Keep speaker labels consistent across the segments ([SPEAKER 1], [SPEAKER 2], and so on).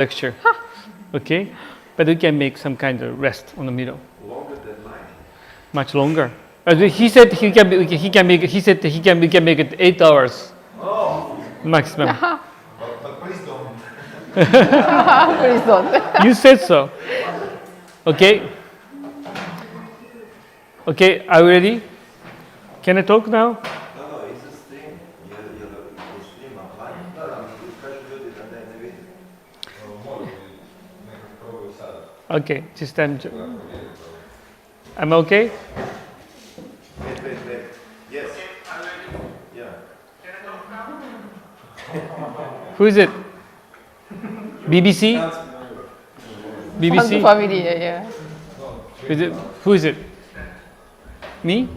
[SPEAKER 1] lecture. Okay, but we can make some kind of rest on the middle.
[SPEAKER 2] Longer than mine.
[SPEAKER 1] Much longer. He said he can make it 8 hours.
[SPEAKER 2] Oh.
[SPEAKER 1] Maximum.
[SPEAKER 2] But please don't.
[SPEAKER 3] Please don't.
[SPEAKER 1] You said so. Okay. Okay, are you ready? Can I talk now?
[SPEAKER 2] No, it's a stream. You stream online. Да, скажи люди, когда не видят.
[SPEAKER 1] Okay, just I'm okay?
[SPEAKER 2] Wait. Yes. Yeah.
[SPEAKER 1] Who is it? BBC? BBC?
[SPEAKER 3] Family, yeah.
[SPEAKER 1] Is it? Who is it? Me?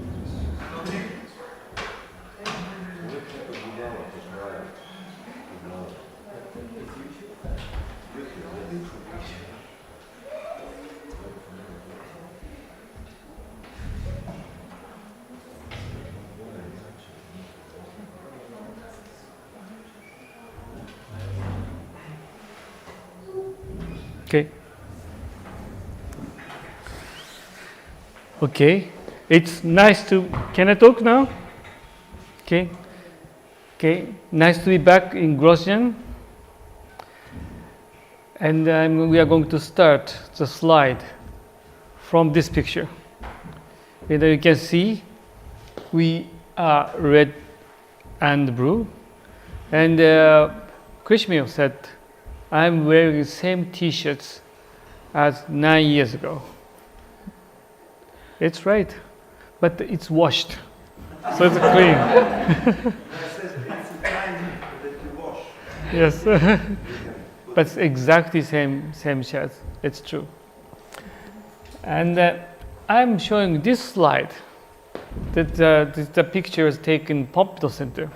[SPEAKER 1] Okay. Okay. It's nice to. Can I talk now? Okay. Okay. Nice to be back in Grožnjan. And we are going to start the slide from this picture. And you can see we are red and blue. And Krishmil said, I'm wearing the same t-shirts as 9 years ago. It's right, but it's washed, so it's clean.
[SPEAKER 2] It's a time that you wash.
[SPEAKER 1] Yes, but it's exactly same shirts. It's true. And I'm showing this slide. That the picture is taken in Pompidou Center.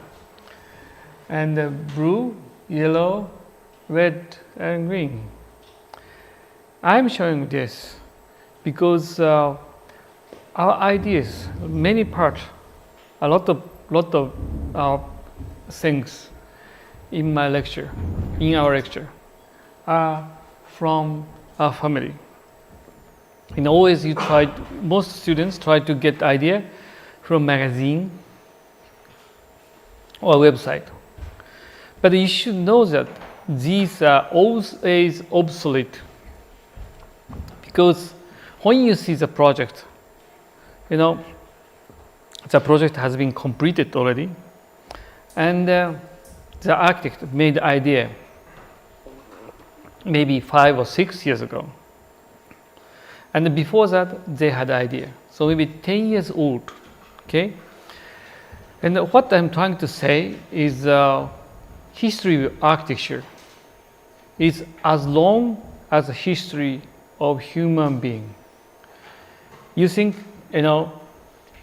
[SPEAKER 1] And blue, yellow, red, and green. I'm showing this because our ideas, many parts, a lot of things in our lecture, are from our family. And always most students try to get idea from magazine or website. But you should know that these are always obsolete, because when you see the project, the project has been completed already, and the architect made the idea maybe 5 or 6 years ago, and before that they had idea, so maybe 10 years old. Okay, and what I'm trying to say is history of architecture is as long as the history of human being. You think,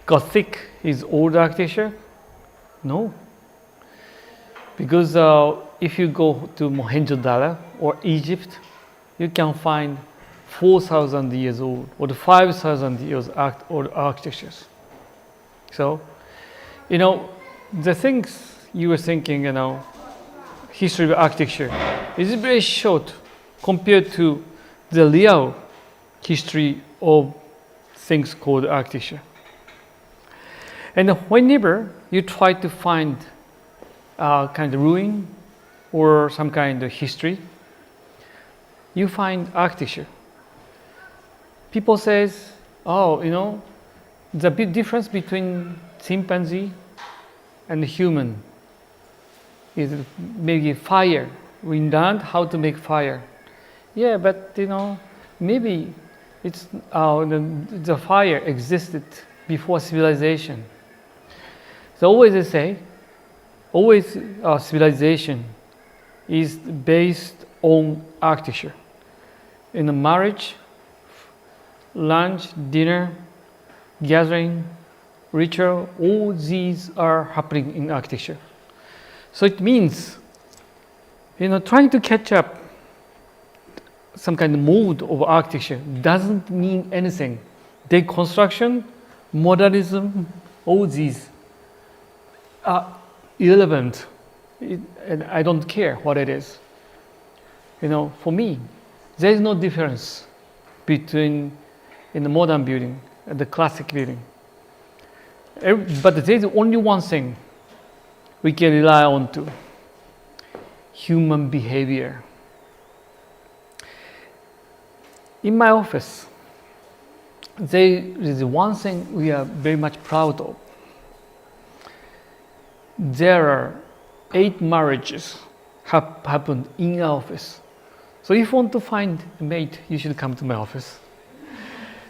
[SPEAKER 1] Gothic is old architecture? No. Because if you go to Mohenjo-daro or Egypt, you can find 4,000 years old or 5,000 years old architectures. So, the things you were thinking, history of architecture is very short compared to the real history of things called architecture. And whenever you try to find kind of ruin or some kind of history, you find architecture. People says, the big difference between chimpanzee and human is maybe fire. We learned how to make fire. Yeah, but maybe it's the fire existed before civilization. So always they say, civilization is based on architecture. In a marriage, lunch, dinner, gathering, ritual, all these are happening in architecture. So it means, trying to catch up some kind of mode of architecture doesn't mean anything. Deconstruction, modernism, all these are irrelevant, and I don't care what it is. For me, there is no difference between in the modern building and the classic building. But there is only one thing we can rely on to: human behavior. In my office, there is one thing we are very much proud of. There are 8 marriages have happened in our office. So if you want to find a mate, you should come to my office.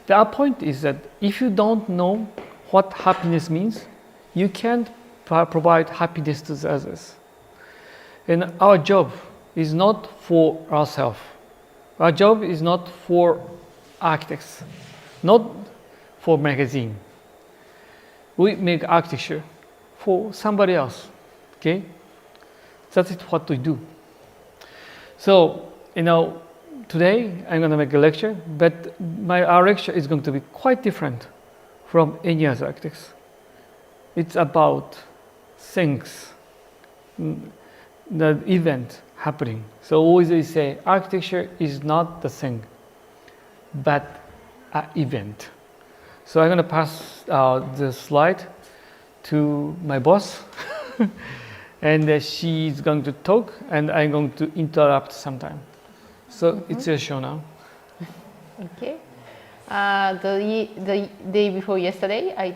[SPEAKER 1] The point is that if you don't know what happiness means, you can't provide happiness to the others. And our job is not for ourselves. Our job is not for architects, not for magazine. We make architecture for somebody else. Okay, that's what we do. So today I'm going to make a lecture, but our lecture is going to be quite different from any other architects. It's about things, the event happening. So always we say architecture is not the thing, but an event. So I'm going to pass the slide to my boss, and she's going to talk, and I'm going to interrupt sometime. So it's your show now.
[SPEAKER 3] Okay. The day before yesterday,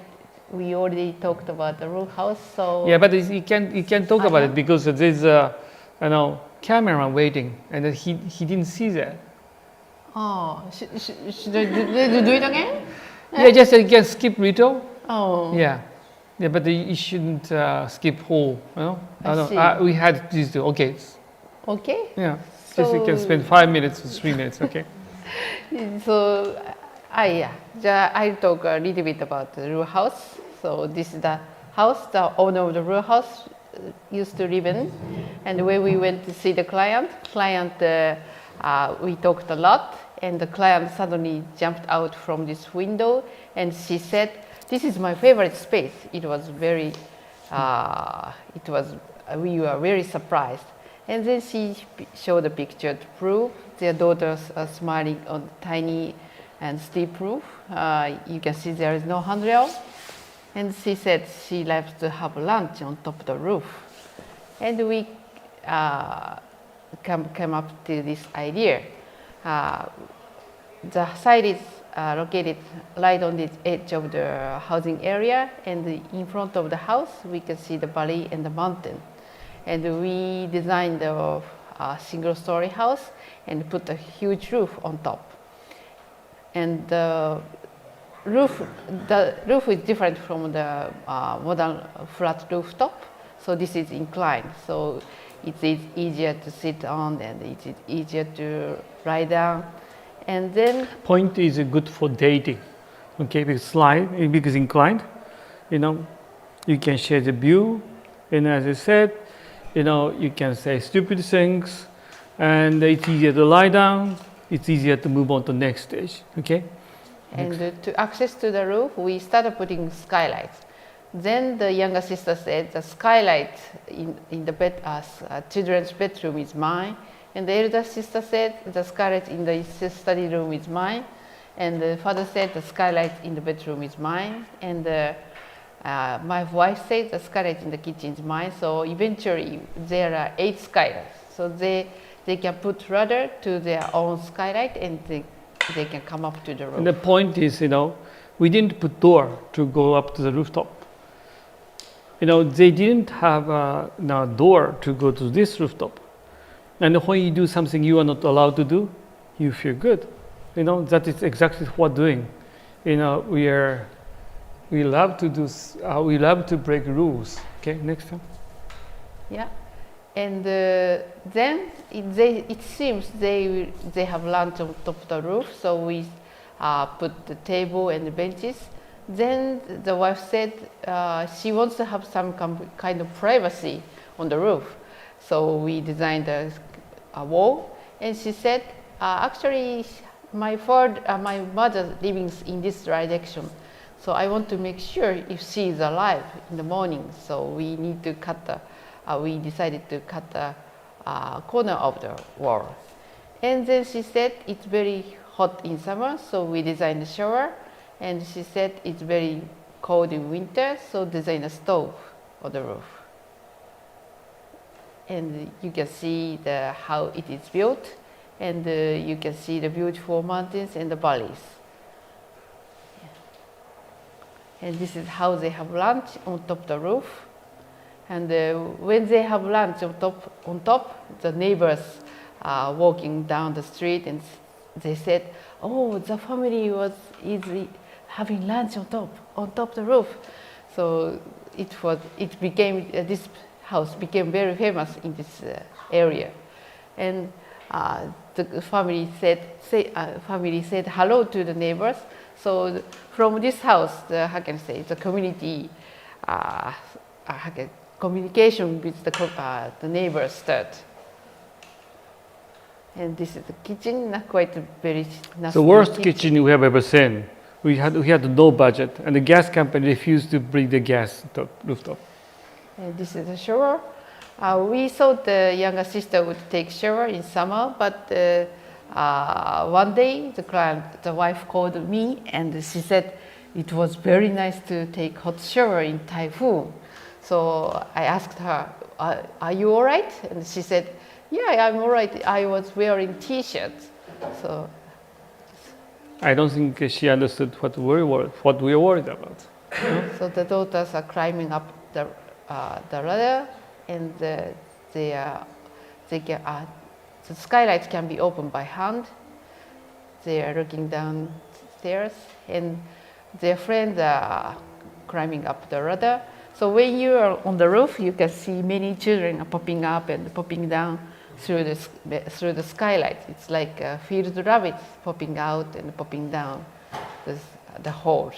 [SPEAKER 3] we already talked about the roof house. So
[SPEAKER 1] yeah, but you can talk about it because there's camera waiting, and he didn't see that.
[SPEAKER 3] Oh, should I do it again?
[SPEAKER 1] Yeah, just you can skip Rito.
[SPEAKER 3] Oh.
[SPEAKER 1] Yeah, but you shouldn't skip whole.
[SPEAKER 3] I see.
[SPEAKER 1] We had these two. Okay.
[SPEAKER 3] Okay.
[SPEAKER 1] Yeah. Just you can spend 5 minutes or 3 minutes. Okay.
[SPEAKER 3] So I'll talk a little bit about the roof house. So this is the house the owner of the roof house used to live in, and when we went to see the client, we talked a lot, and the client suddenly jumped out from this window, and she said, "This is my favorite space." It was very, we were very surprised. And then she showed a picture to prove their daughters are smiling on tiny and steep roof. You can see there is no handrail. And she said she likes to have lunch on top of the roof. And we came up to this idea. The site is located right on the edge of the housing area, and in front of the house we can see the valley and the mountain. And we designed a single-story house and put a huge roof on top. And the roof is different from the modern flat rooftop. So this is inclined. So it is easier to sit on, and it is easier to lie down. And then
[SPEAKER 1] point is good for dating. Okay, because inclined, you can share the view, and as I said, you can say stupid things, and it's easier to lie down. It's easier to move on to the next stage. Okay.
[SPEAKER 3] And to access to the roof, we started putting skylights. Then the younger sister said, the skylight in the bed, children's bedroom is mine. And the elder sister said, the skylight in the study room is mine. And the father said, the skylight in the bedroom is mine. And my wife said, the skylight in the kitchen is mine. So eventually there are 8 skylights. So they can put rudder to their own skylight, and they can come up to the roof.
[SPEAKER 1] And the point is, we didn't put door to go up to the rooftop. They didn't have a door to go to this rooftop. And when you do something you are not allowed to do, you feel good. That is exactly what we're doing. We love to do. We love to break rules. Okay, next time.
[SPEAKER 3] Yeah. And then it seems they have lunch on top of the roof, so we put the table and the benches. Then the wife said she wants to have some kind of privacy on the roof, so we designed a wall. And she said, actually, my mother living in this direction, so I want to make sure if she is alive in the morning. So we decided to cut the corner of the wall. And then she said it's very hot in summer, so we designed a shower. And she said it's very cold in winter, so design a stove on the roof. And you can see how it is built, and you can see the beautiful mountains and the valleys. And this is how they have lunch on top of the roof. And when they have lunch on top, the neighbors are walking down the street, and they said, "Oh, the family is having lunch on top of the roof." So this house became very famous in this area, and the family said hello to the neighbors. So from this house, the community communication with the neighbors start. And this is the kitchen, not quite a very nice.
[SPEAKER 1] The worst kitchen we have ever seen. We had no budget, and the gas company refused to bring the gas to the rooftop.
[SPEAKER 3] And this is a shower. We thought the younger sister would take shower in summer, but one day the wife called me, and she said it was very nice to take hot shower in typhoon. So I asked her, "Are you all right?" And she said, "Yeah, I'm all right. I was wearing T-shirts." So
[SPEAKER 1] I don't think she understood what we were worried about.
[SPEAKER 3] So the daughters are climbing up the ladder, and the skylight can be opened by hand. They are looking downstairs, and their friends are climbing up the ladder. So when you are on the roof, you can see many children are popping up and popping down through the skylight. It's like field rabbits popping out and popping down the hole.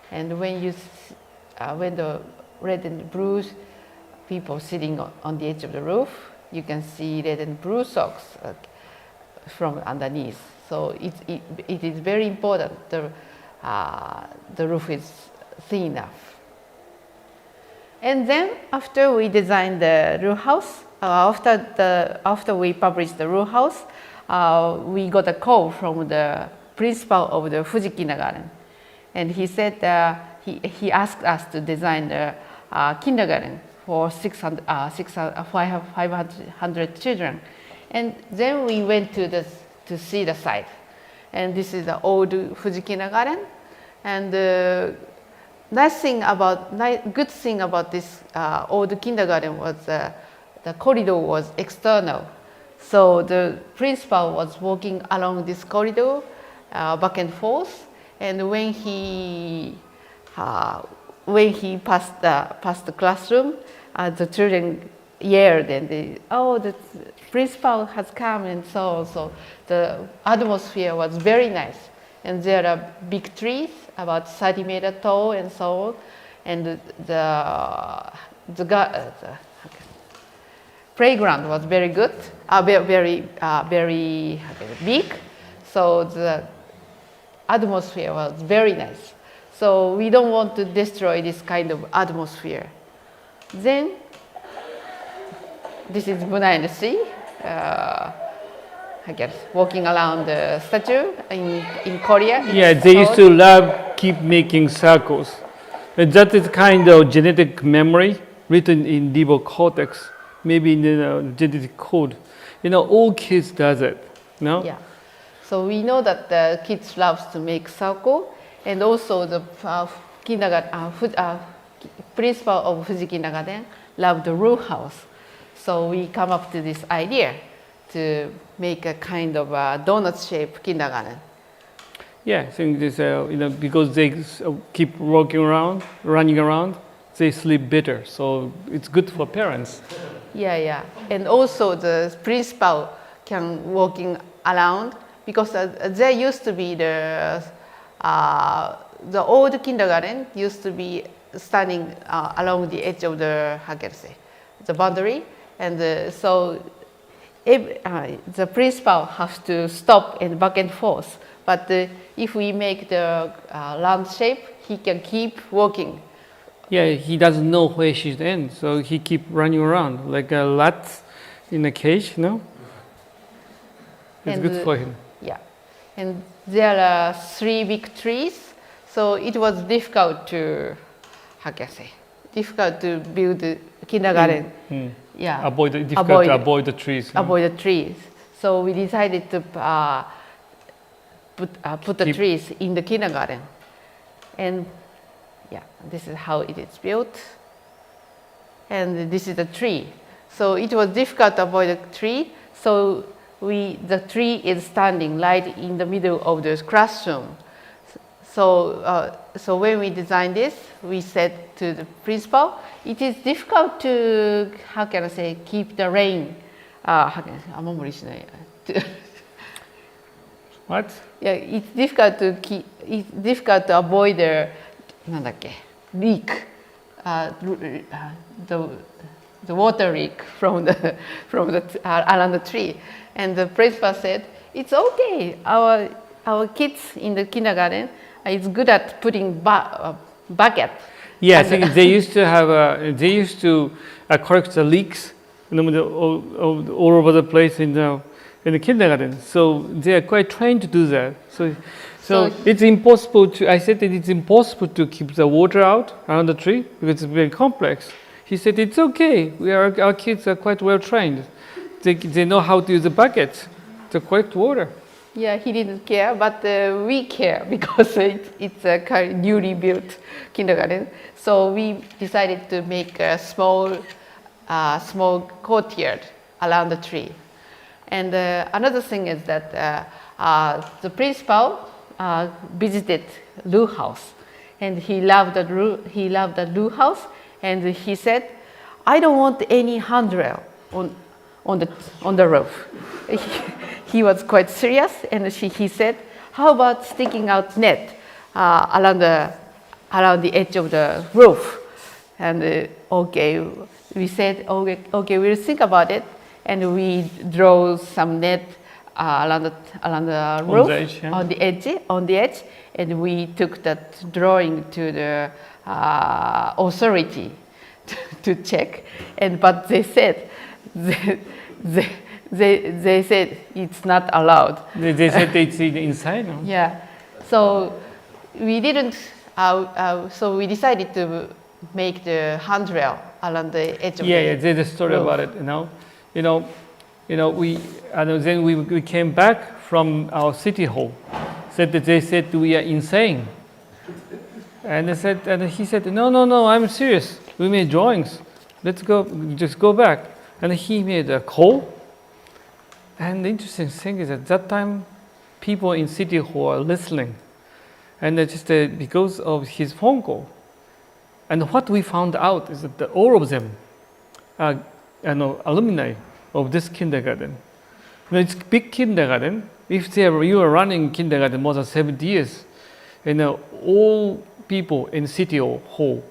[SPEAKER 3] And when the red and blue people sitting on the edge of the roof, you can see red and blue socks from underneath. So it is very important. The roof is thin enough. And then after we designed the row house, after we published the row house, we got a call from the principal of the Fuji Kindergarten, and he said he asked us to design the kindergarten for 500 children, and then we went to see the site, and this is the old Fuji Kindergarten, and good thing about this old kindergarten was the corridor was external. So the principal was walking along this corridor back and forth, and when he passed the classroom, the children yelled and the principal has come, and so the atmosphere was very nice. And there are big trees about 30 meters tall and so on, and the playground was very good, very big, so the atmosphere was very nice. So we don't want to destroy this kind of atmosphere. Then this is Buna and the sea. I guess walking around the statue in Korea.
[SPEAKER 1] Yeah, they used to keep making circles. And that is kind of genetic memory written in Devo cortex, maybe in the genetic code. All kids does it. No?
[SPEAKER 3] Yeah. So we know that the kids loves to make circle, and also the principal of Fuji Kindergarten loved the row house. So we come up to this idea to make a kind of donut-shaped kindergarten.
[SPEAKER 1] Yeah, I think this, because they keep running around, they sleep better. So it's good for parents.
[SPEAKER 3] Yeah. And also the principal can walking around, because there used to be the old kindergarten used to be standing along the edge of the boundary, and so the principal has to stop and back and forth. But if we make the round shape, he can keep walking.
[SPEAKER 1] Yeah, he doesn't know where she's in, so he keep running around like a rat in a cage, no? It's
[SPEAKER 3] And,
[SPEAKER 1] good for him.
[SPEAKER 3] Yeah, and there are 3 big trees, so it was difficult to, how can I say, difficult to build a kindergarten. Yeah,
[SPEAKER 1] Avoid the trees.
[SPEAKER 3] avoid the trees. So we decided to put the trees in the kindergarten, and yeah, this is how it is built. And this is the tree. So it was difficult to avoid the tree. So the tree is standing right in the middle of the classroom. So when we designed this, we said to the principal, it is difficult to, how can I say, keep the rain.
[SPEAKER 1] What?
[SPEAKER 3] Yeah, it's difficult to avoid the leak, the water leak from the around the tree. And the principal said, it's okay. Our kids in the kindergarten is good at putting bucket.
[SPEAKER 1] Yeah, I think they used to correct the leaks all over the place in the kindergarten. So they are quite trained to do that. So it's impossible to. I said that it's impossible to keep the water out around the tree because it's very complex. He said it's okay. Our kids are quite well trained. They know how to use the bucket to collect water.
[SPEAKER 3] Yeah, he didn't care, but we care because it's a kind of newly built kindergarten. So we decided to make a small courtyard around the tree. And another thing is that the principal visited Lou house, and he loved the Lou house, and he said, "I don't want any handrail on the roof." He was quite serious, and he said, "How about sticking out net around the edge of the roof?" And okay, we said, okay, we'll think about it, and we draw some net around the roof, on the edge, and we took that drawing to the authority to check, but they said they said it's not allowed.
[SPEAKER 1] They said it's inside. No?
[SPEAKER 3] Yeah, so we didn't. So we decided to make the handrail along the edge of the
[SPEAKER 1] Yeah, there's a story
[SPEAKER 3] roof.
[SPEAKER 1] about it. Then we came back from our city hall. They said we are insane, and he said, no, I'm serious. We made drawings. Let's go, just go back. And he made a call. And the interesting thing is at that time, people in City Hall are listening. And just because of his phone call. And what we found out is that all of them are alumni of this kindergarten. It's a big kindergarten. If you are running kindergarten more than 70 years, all people in City Hall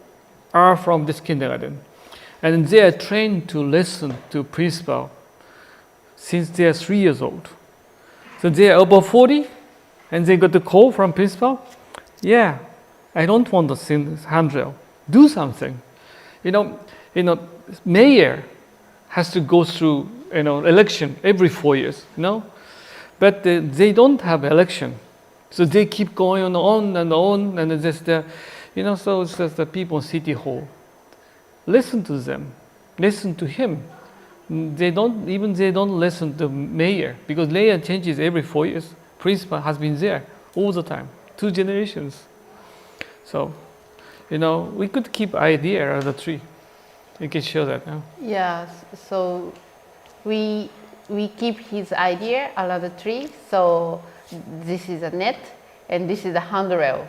[SPEAKER 1] are from this kindergarten. And they are trained to listen to principal since they are 3 years old. So they are above 40, and they got the call from principal. Yeah, I don't want the handrail. Do something. Mayor has to go through election every 4 years. But they don't have election, so they keep going on and on, and it's just so it's just the people in City Hall. Listen to them, listen to him. They don't listen to mayor because mayor changes every 4 years. Principal has been there all the time, 2 generations. So, we could keep idea of the tree. You can show that now.
[SPEAKER 3] Yeah, so we keep his idea around the tree. So this is a net, and this is a handrail,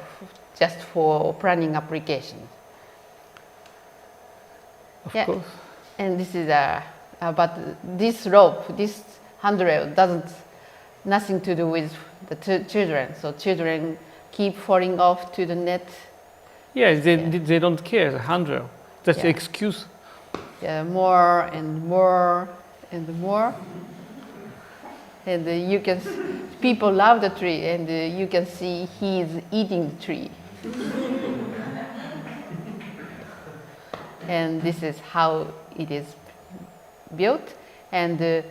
[SPEAKER 3] just for planning application.
[SPEAKER 1] Of course.
[SPEAKER 3] And this is but this rope, this handrail nothing to do with the children. So children keep falling off to the net.
[SPEAKER 1] Yeah, they don't care, the handrail. That's the excuse.
[SPEAKER 3] Yeah, more and more and more. And people love the tree, and you can see he is eating the tree. And this is how it is built. And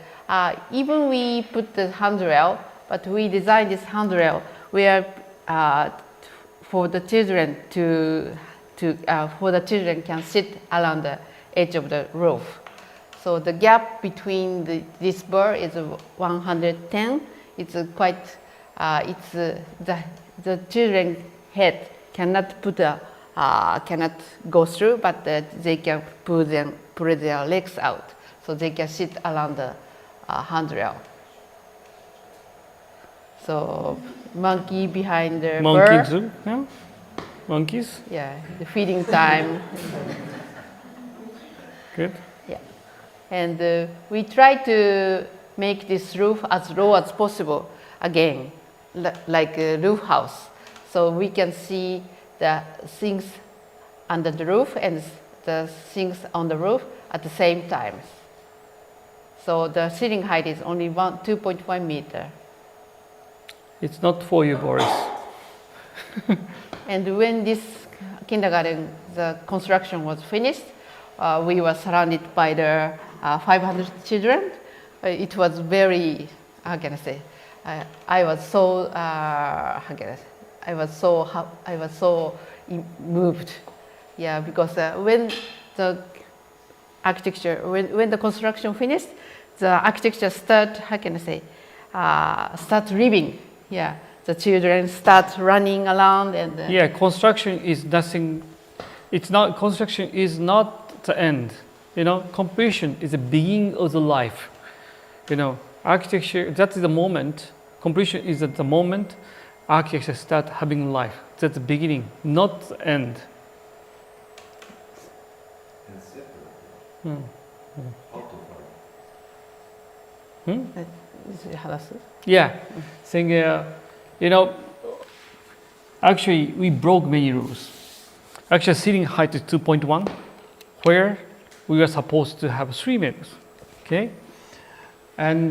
[SPEAKER 3] even we put the handrail, but we designed this handrail where for the children can sit along the edge of the roof. So the gap between this bar is 110. It's quite. The children's head cannot cannot go through, but they can pull their legs out, so they can sit along the handrail. So monkey behind the
[SPEAKER 1] Monkeys,
[SPEAKER 3] bird.
[SPEAKER 1] yeah? Monkeys,
[SPEAKER 3] Yeah, the feeding time.
[SPEAKER 1] good.
[SPEAKER 3] Yeah, and we try to make this roof as low as possible again, like a roof house, so we can see the things under the roof and the things on the roof at the same time. So the ceiling height is only 2.1 meter.
[SPEAKER 1] It's not for you, Boris.
[SPEAKER 3] And when this kindergarten, the construction was finished, we were surrounded by the 500 children. It was very, how can I say? I was so moved, yeah, because when the architecture, when the construction finished, the architecture start, how can I say, start living, yeah. The children start running around and
[SPEAKER 1] Yeah, construction is nothing. It's not, construction is not the end. You know, completion is the beginning of the life. You know, architecture, that's the moment. Completion is at the moment architecture start having life. That's the beginning, not the end.
[SPEAKER 2] And separate.
[SPEAKER 1] Hmm.
[SPEAKER 2] How to find?
[SPEAKER 1] Yeah, saying, you know, actually we broke many rules. Actually, ceiling height is 2.1, where we were supposed to have 3 meters. Okay, and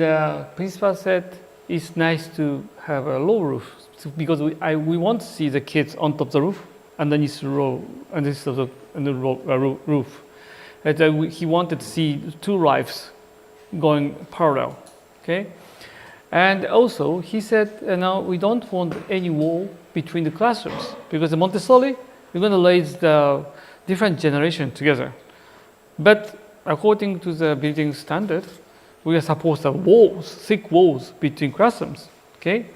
[SPEAKER 1] principal said it's nice to have a low roof because we want to see the kids on top of the roof underneath the roof. And he wanted to see 2 lives going parallel. Okay. And also, he said, now we don't want any wall between the classrooms because the Montessori, we're going to raise the different generation together. But according to the building standard, we are supposed to have walls, thick walls between classrooms, okay?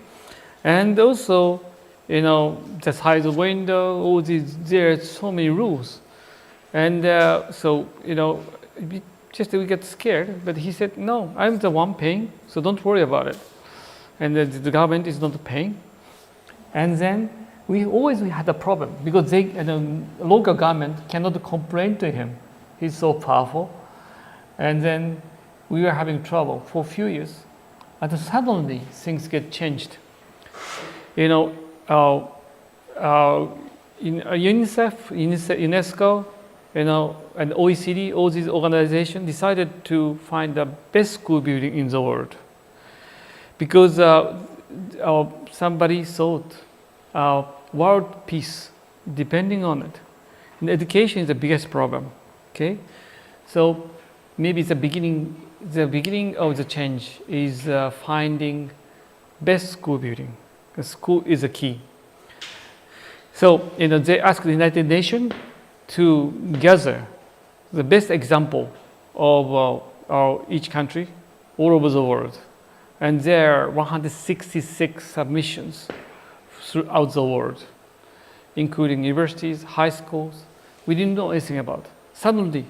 [SPEAKER 1] And also, you know, the size of window, all these, there are so many rules. And so, you know, we get scared, but he said, no, I'm the one paying, so don't worry about it. And the government is not paying. And then we had a problem because the local government cannot complain to him. He's so powerful. And then we were having trouble for a few years. And then suddenly things get changed. You know, in UNICEF, UNESCO, you know, and OECD, all these organizations decided to find the best school building in the world. Because somebody thought world peace depending on it. And education is the biggest problem. Okay, so maybe the beginning of the change is finding best school building. The school is the key. So you know, they asked the United Nations to gather the best example of each country all over the world. And there are 166 submissions throughout the world, including universities, high schools. We didn't know anything about. Suddenly,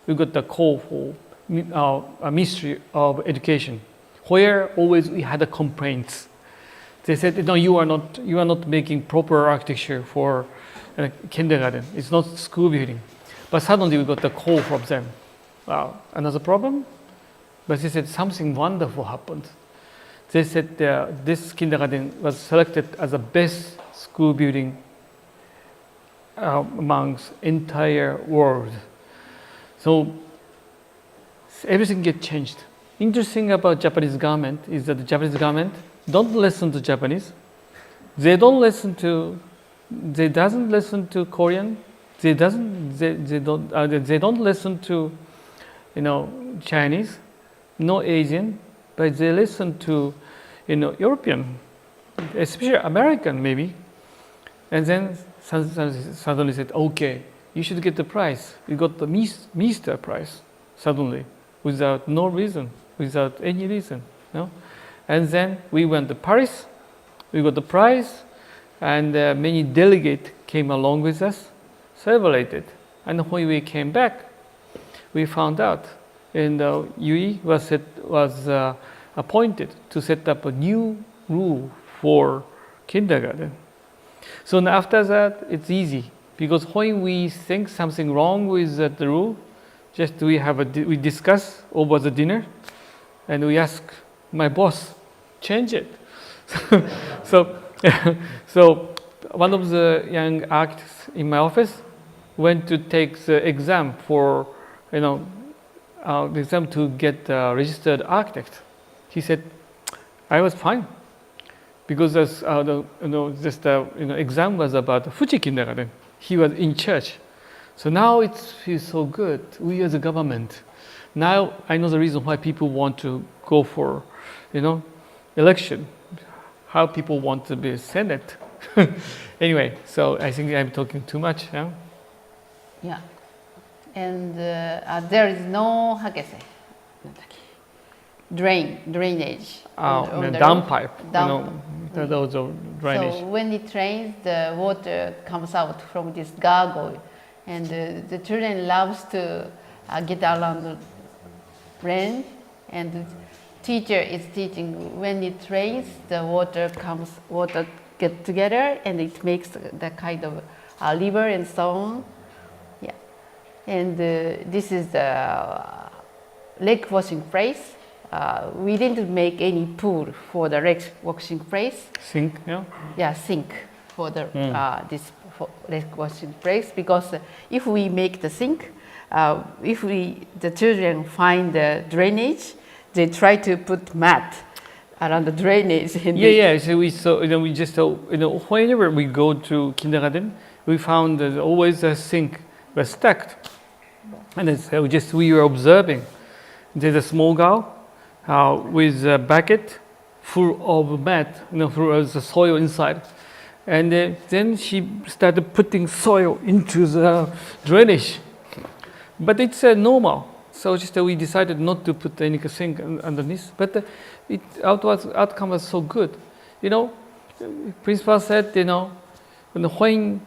[SPEAKER 1] we got the call for a Ministry of Education, where always we had the complaints. They said, no, you are not making proper architecture for kindergarten. It's not school building. But suddenly we got the call from them. Wow, another problem? But they said something wonderful happened. They said this kindergarten was selected as the best school building amongst entire world. So everything get changed. Interesting about Japanese government is that the Japanese government don't listen to Japanese. They doesn't listen to Korean. They don't listen to, you know, Chinese. no Asian, but they listen to, European, especially American maybe. And then suddenly said, okay, you should get the prize. You got the Mister prize suddenly, without no reason, without any reason. No? And then we went to Paris, we got the prize, and many delegates came along with us, celebrated. And when we came back, we found out, and Yui was appointed to set up a new rule for kindergarten. So after that, it's easy, because when we think something wrong with the rule, just we discuss over the dinner, and we ask my boss, change it. So one of the young architects in my office went to take the exam for, the exam to get a registered architect. He said, I was fine, because exam was about Fuji kindergarten. He was in church. So now it feels so good. We as a government. Now I know the reason why people want to go for, election. How people want to be Senate. Anyway, so I think I'm talking too much. Yeah.
[SPEAKER 3] Yeah. And there is no, how can I say, drainage. On the
[SPEAKER 1] downpipe.
[SPEAKER 3] Down.
[SPEAKER 1] Those are drainage.
[SPEAKER 3] So when it rains, the water comes out from this gargoyle, and the children loves to get around the rain, and the teacher is teaching when it rains, the water get together, and it makes the kind of river and so on. Yeah, and this is the lake washing place. We didn't make any pool for the lake washing place.
[SPEAKER 1] Sink, yeah.
[SPEAKER 3] Yeah, sink for the lake washing place, because if we make the sink, the children find the drainage, they try to put mat around the drainage.
[SPEAKER 1] So we just whenever we go to kindergarten, we found that always a sink was stacked, and we were observing. There's a small girl with a bucket full of mat, full of the soil inside, and then she started putting soil into the drainage, but it's normal. So we decided not to put any sink underneath, but outcome was so good. Principal said, when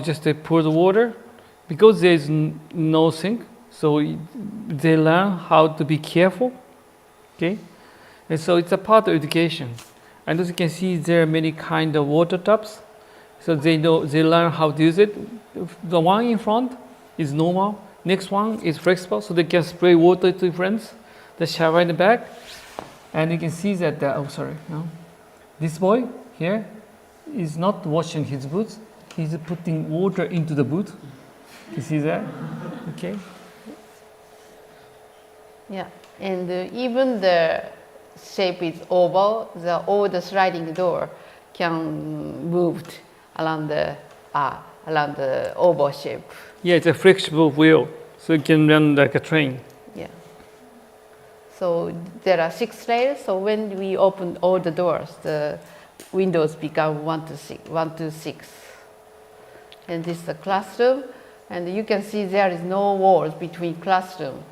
[SPEAKER 1] just pour the water, because there is no sink, so they learn how to be careful. Okay, and so it's a part of education. And as you can see, there are many kind of water tubs, so they learn how to use it. The one in front is normal. Next one is flexible, so they can spray water to friends. The shower in the back, and you can see that. This boy here is not washing his boots. He's putting water into the boot. You see that? Okay.
[SPEAKER 3] Yeah, and even the shape is oval. All the sliding door can move around the oval shape.
[SPEAKER 1] Yeah, it's a flexible wheel, so it can run like a train.
[SPEAKER 3] Yeah. So there are 6 layers. So when we open all the doors, the windows become 1 to 6. And this is the classroom, and you can see there is no walls between classroom.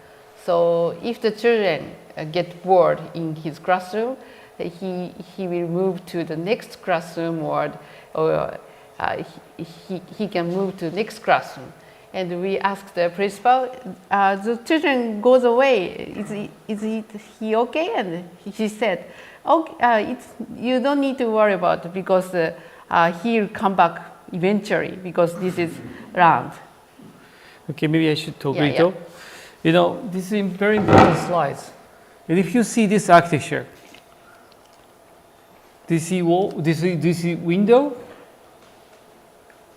[SPEAKER 3] So if the children get bored in his classroom, he will move to the next classroom, or he can move to the next classroom. And we asked the principal, the children goes away. Is he okay? And he said, okay, you don't need to worry about it, because he'll come back eventually, because this is round.
[SPEAKER 1] Okay, maybe I should talk a little. This is very important slides. And if you see this architecture, do you see wall? Do you see window?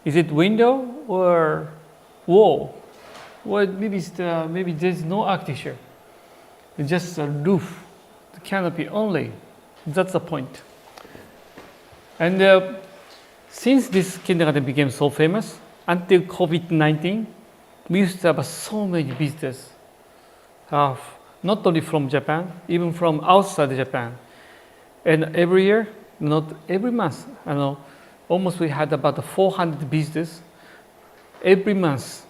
[SPEAKER 1] Is it window or wall? Well, maybe there's no architecture. It's just a roof, the canopy only. That's the point. And since this kindergarten became so famous, until COVID-19, we used to have so many visitors not only from Japan, even from outside Japan. And every year, not every month, I know, almost we had about 400 visitors every month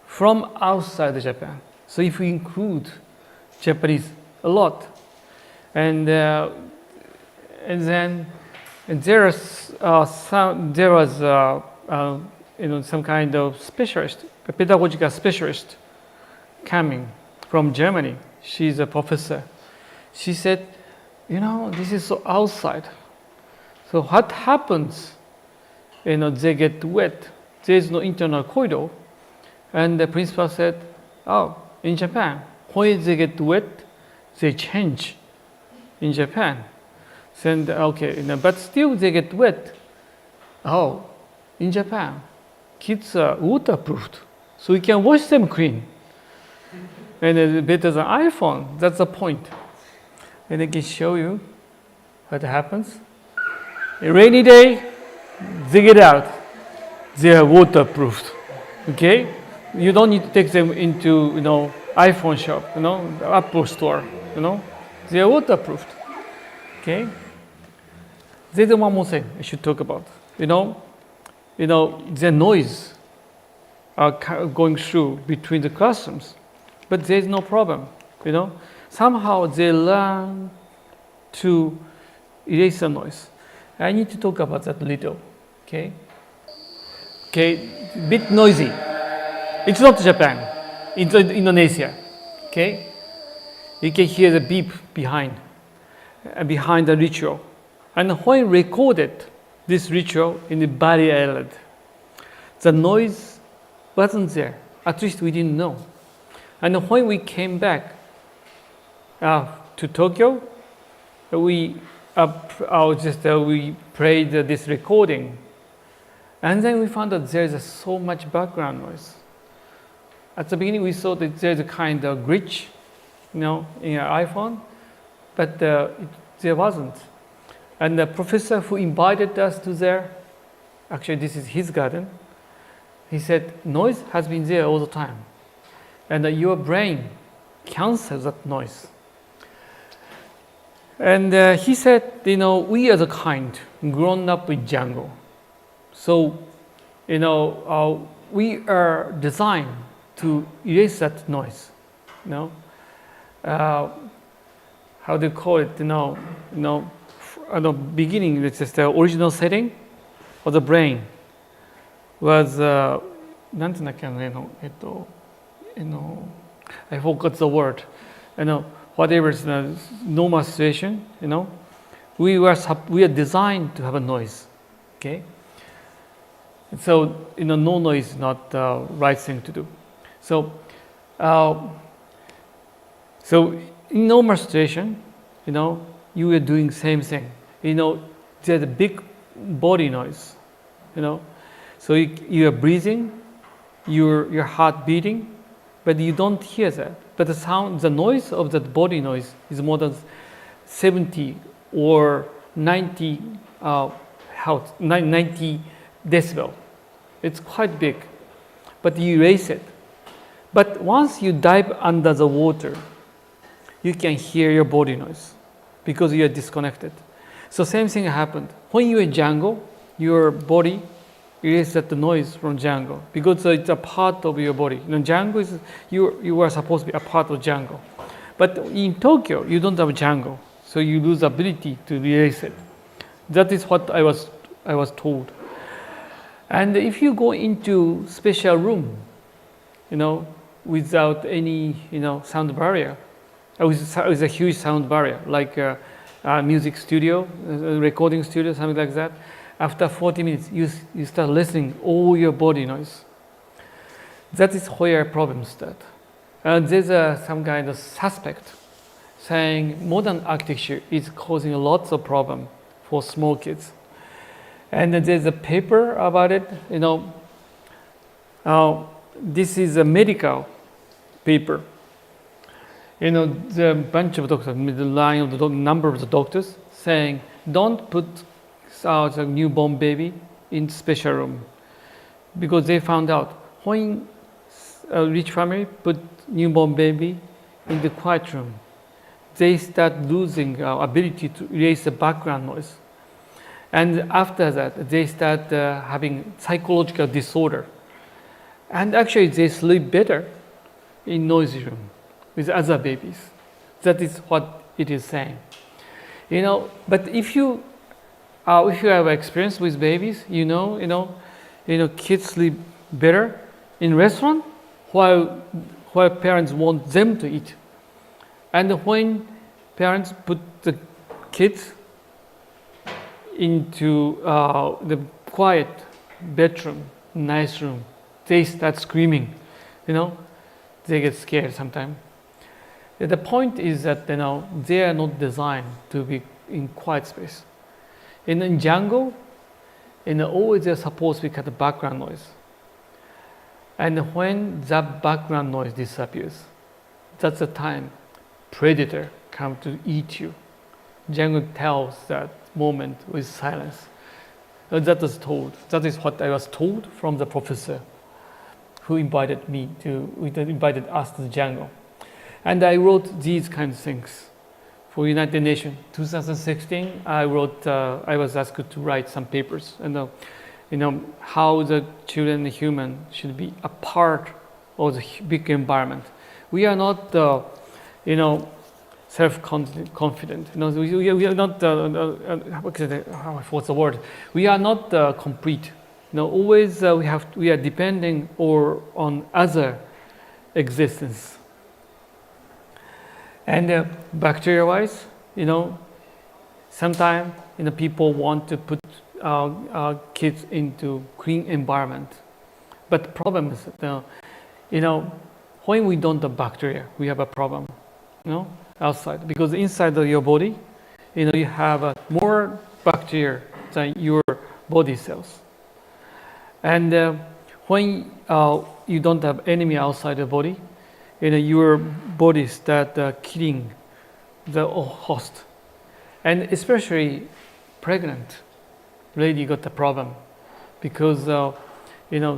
[SPEAKER 1] from outside Japan. So if we include Japanese a lot, and then there was some kind of specialist, a pedagogical specialist coming from Germany. She's a professor. She said, this is so outside. So what happens? They get wet. There is no internal corridor. And the principal said, in Japan, when they get wet, they change in Japan. Said, okay, but still they get wet. In Japan, kids are waterproofed, so we can wash them clean. And it's better than iPhone. That's the point. And I can show you what happens. A rainy day, they get out. They are waterproofed. Okay? You don't need to take them into iPhone shop, Apple store. They are waterproofed. Okay? There's one more thing I should talk about. The noise are going through between the classrooms, but there's no problem. Somehow they learn to erase the noise. I need to talk about that a little. Okay, bit noisy. It's not Japan. It's Indonesia. Okay, you can hear the beep behind the ritual. And when recorded this ritual in the Bali Island, the noise wasn't there. At least we didn't know. And when we came back to Tokyo, we played this recording, and then we found that there is so much background noise. At the beginning, we thought that there's a kind of glitch, in your iPhone, but there wasn't. And the professor who invited us to there, actually this is his garden, he said, noise has been there all the time. And your brain cancels that noise. And he said, we are the kind grown up with jungle. So, we are designed to erase that noise. How do you call it? At the beginning, it's just the original setting of the brain was, I forgot the word. Whatever is the normal situation, we are designed to have a noise. Okay. So, no noise is not the right thing to do. So, in normal situation, you are doing same thing. There's a big body noise. So you are breathing, your heart beating, but you don't hear that. But the noise of that body noise is more than 70 or 90 90 decibel. It's quite big, but you erase it. But once you dive under the water, you can hear your body noise because you are disconnected. So same thing happened. When you're in jungle, your body erases that noise from jungle because it's a part of your body. Jungle is you are supposed to be a part of jungle, but in Tokyo you don't have jungle, so you lose the ability to erase it. That is what I was told. And if you go into special room, without any sound barrier, with a huge sound barrier like a music studio, a recording studio, something like that. After 40 minutes, you start listening all your body noise. That is where problems start. And there's some kind of suspect saying modern architecture is causing lots of problem for small kids. And there's a paper about it. This is a medical paper. The bunch of doctors, the line of the number of the doctors saying, don't put a newborn baby in special room, because they found out when a rich family put newborn baby in the quiet room, they start losing ability to erase the background noise. And after that, they start having psychological disorder. And actually, they sleep better in noisy room with other babies. That is what it is saying. But if you have experience with babies, kids sleep better in restaurant while parents want them to eat. And when parents put the kids into the quiet bedroom, nice room, they start screaming, they get scared sometimes. The point is that they are not designed to be in quiet space. In jungle, always they're supposed to be kind of background noise. And when that background noise disappears, that's the time predator come to eat you. Jungle tells that moment with silence. That is what I was told from the professor who invited us to the jungle. And I wrote these kind of things for United Nations. 2016, I was asked to write some papers and how the children and human should be a part of the big environment. We are not self-confident. We are not what's the word? We are not complete. Always we are depending on other existence. And bacteria-wise, sometimes people want to put kids into clean environment, but the problem is that when we don't have bacteria, we have a problem, outside, because inside of your body, you have more bacteria than your body cells, and when you don't have enemy outside the body, your body start killing the host, and especially pregnant lady got the problem because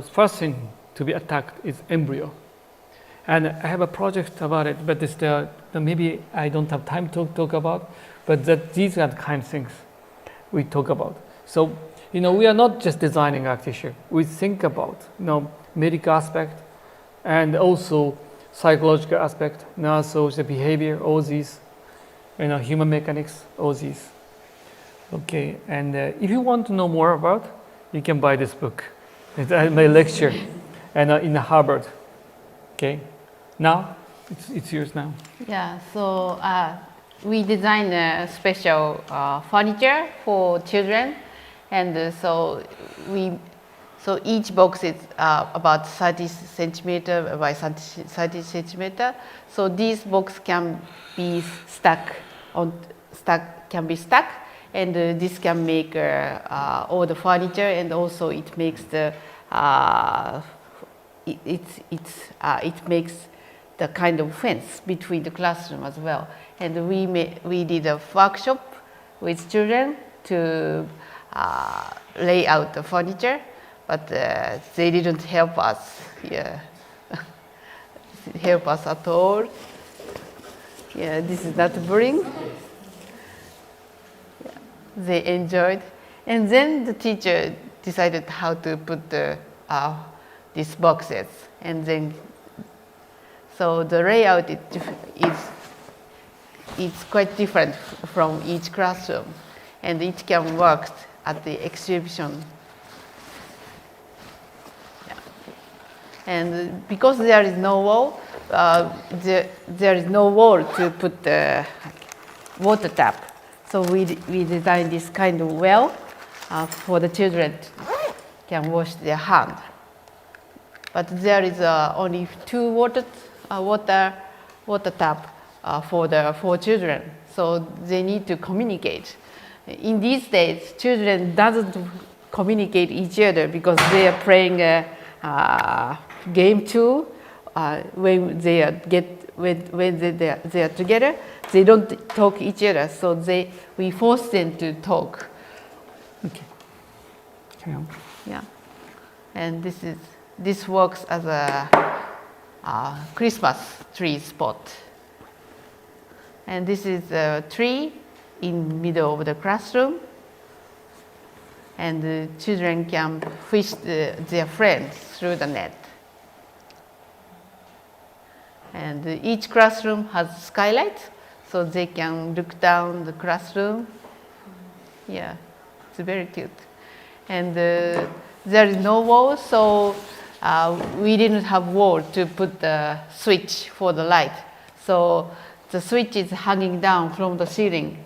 [SPEAKER 1] first thing to be attacked is embryo, and I have a project about it, but it's maybe I don't have time to talk about, but these are the kind of things we talk about. So we are not just designing our tissue. We think about medical aspect and also psychological aspect, and also the behavior, all these, human mechanics, all these. Okay, and if you want to know more about, you can buy this book. It's my lecture, and in Harvard. Okay, now it's yours now.
[SPEAKER 3] Yeah, so we designed a special furniture for children, and so each box is about 30 centimeter by 30 centimeter. So these box can be stuck, and this can make all the furniture, and also it makes it makes the kind of fence between the classroom as well. And we did a workshop with children to lay out the furniture. But they didn't help us. Help us at all. Yeah, this is not boring. Yeah, they enjoyed, and then the teacher decided how to put these boxes, and then so the layout is quite different from each classroom, and it can work at the exhibition. And because there is no wall, there is no wall to put the water tap. So we designed this kind of well for the children can wash their hand. But there is only 2 water tap for the 4 children. So they need to communicate. In these days, children doesn't communicate each other because they are playing game too. When they are together, they don't talk each other. So we force them to talk.
[SPEAKER 1] Okay. Carry on.
[SPEAKER 3] Yeah, and this works as a Christmas tree spot. And this is a tree in middle of the classroom. And the children can fish their friends through the net. And each classroom has skylight, so they can look down the classroom. Yeah, it's very cute. And there is no wall, so we didn't have wall to put the switch for the light. So the switch is hanging down from the ceiling.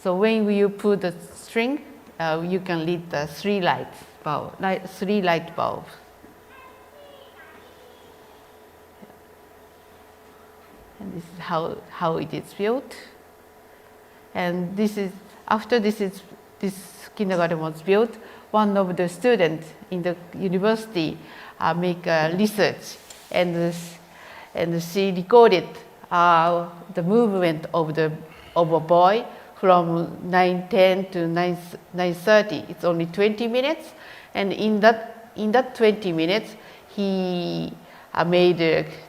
[SPEAKER 3] So when you put the string, you can lit the three light bulbs. And this is how it is built. And after this kindergarten was built, one of the students in the university make research, and she recorded the movement of a boy from 9:10 to 9:30. It's only 20 minutes, and in that 20 minutes, he made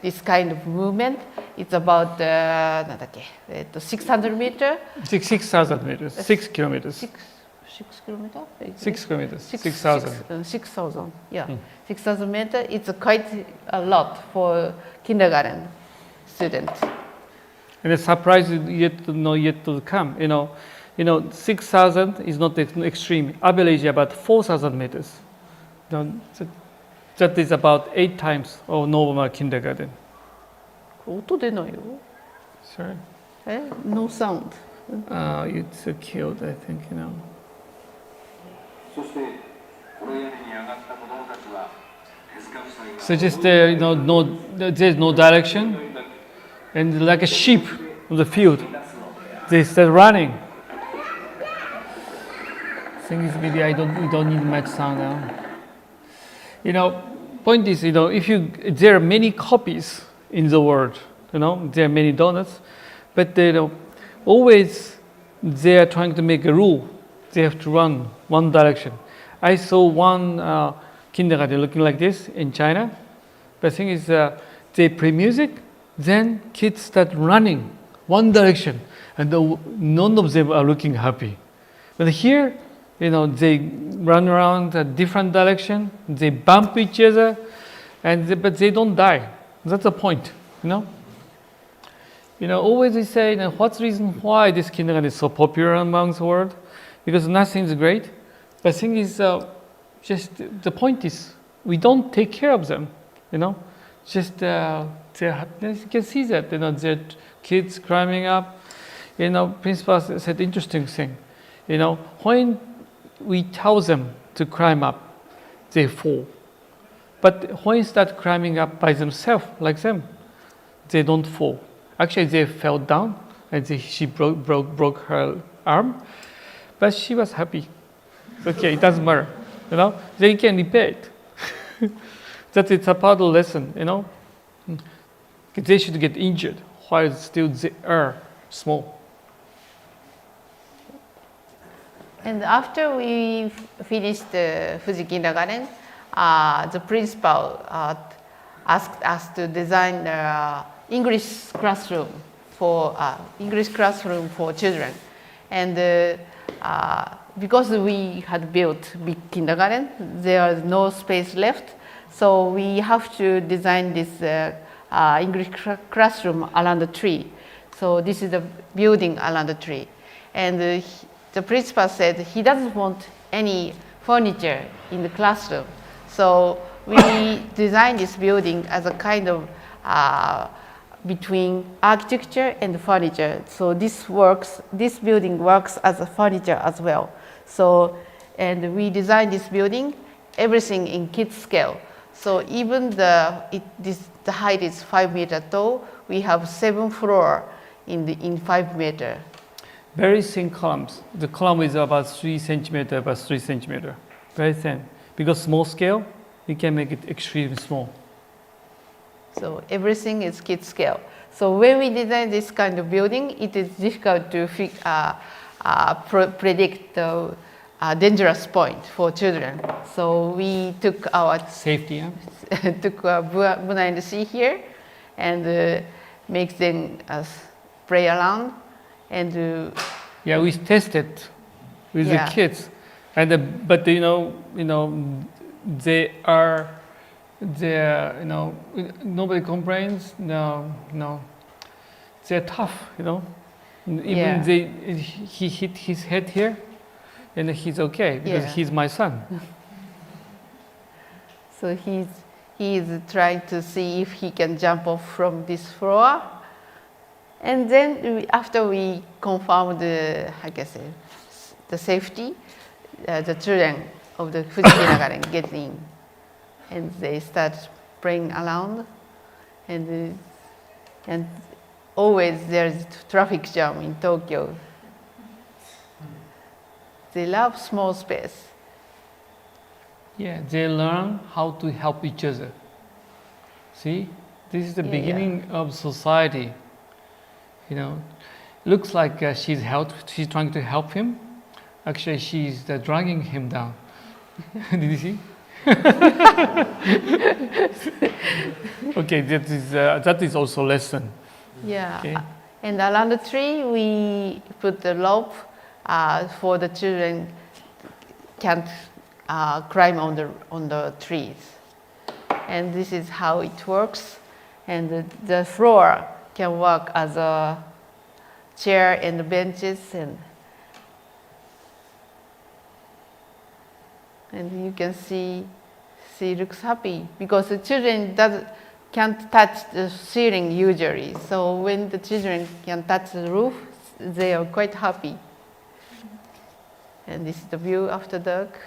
[SPEAKER 3] this kind of movement. It's about 600 meters.
[SPEAKER 1] 6,000 meters. 6 kilometers.
[SPEAKER 3] 6 kilometers?
[SPEAKER 1] 6 kilometers. 6,000.
[SPEAKER 3] 6,000. Yeah, 6,000 meters. It's quite a lot for kindergarten students.
[SPEAKER 1] And the surprise is yet to come. 6,000 is not extreme. Average about 4,000 meters. That is about 8 times of normal kindergarten.
[SPEAKER 3] 音出ないよ。
[SPEAKER 1] Sorry.
[SPEAKER 3] No sound.
[SPEAKER 1] It's killed, I think,
[SPEAKER 4] そしてこの屋根に上がった子どもたちは手塚夫妻が
[SPEAKER 1] So just there's no direction, and like a sheep on the field, they start running. Thing is, maybe we don't need much sound now. Point is, there are many copies in the world. There are many donuts, but always they are trying to make a rule. They have to run one direction. I saw one kindergarten looking like this in China. But the thing is, they play music, then kids start running one direction, and none of them are looking happy. But here, they run around a different direction, they bump each other, but they don't die. That's the point, Always we say, what's the reason why this kindergarten is so popular among the world? Because nothing is great. But the thing is, just the point is, we don't take care of them, Just, you can see that, their kids climbing up. Principal said interesting thing. When we tell them to climb up, they fall. But when you start climbing up by themselves, like them, they don't fall. Actually, they fell down, and she broke her arm, but she was happy. Okay, it doesn't matter, They can repair it. That it's a part of the lesson, They should get injured while still they are small.
[SPEAKER 3] And after we finished the Fuji Kindergarten, the principal asked us to design the English classroom for children. And because we had built big kindergarten, there was no space left. So we have to design this English classroom around the tree. So this is the building around the tree. And the principal said he doesn't want any furniture in the classroom. So we designed this building as a kind of between architecture and furniture. So this building works as a furniture as well. So, and we designed this building, everything in kids scale. So even the height is 5 meters tall, we have 7 floors in 5 meters.
[SPEAKER 1] Very thin columns. The column is about 3 centimeters by 3 centimeters. Very thin. Because small scale, you can make it extremely small.
[SPEAKER 3] So everything is kid scale. So when we design this kind of building, it is difficult to predict the dangerous point for children. So we took our
[SPEAKER 1] safety,
[SPEAKER 3] took Buna and C here, and make them play around, and
[SPEAKER 1] Yeah, we tested with
[SPEAKER 3] Yeah.
[SPEAKER 1] the kids, and but they are nobody complains. No, they're tough. Even
[SPEAKER 3] Yeah.
[SPEAKER 1] he hit his head here, and he's okay because
[SPEAKER 3] Yeah.
[SPEAKER 1] he's my son.
[SPEAKER 3] so he's trying to see if he can jump off from this floor. And then after we confirm the safety, the children of the Fuji kindergarten get in, and they start playing around, and always there's traffic jam in Tokyo. They love small space.
[SPEAKER 1] Yeah, they learn how to help each other. See, this is the
[SPEAKER 3] Yeah,
[SPEAKER 1] beginning of society. Looks like she's trying to help him. Actually, she's dragging him down. Did you see? Okay, that is also lesson.
[SPEAKER 3] Yeah.
[SPEAKER 1] Okay.
[SPEAKER 3] And around the tree, we put the rope for the children can't climb on the trees. And this is how it works. And the floor can work as a chair and the benches, and you can see she looks happy because the children can't touch the ceiling usually. So when the children can touch the roof, they are quite happy. And this is the view after dark.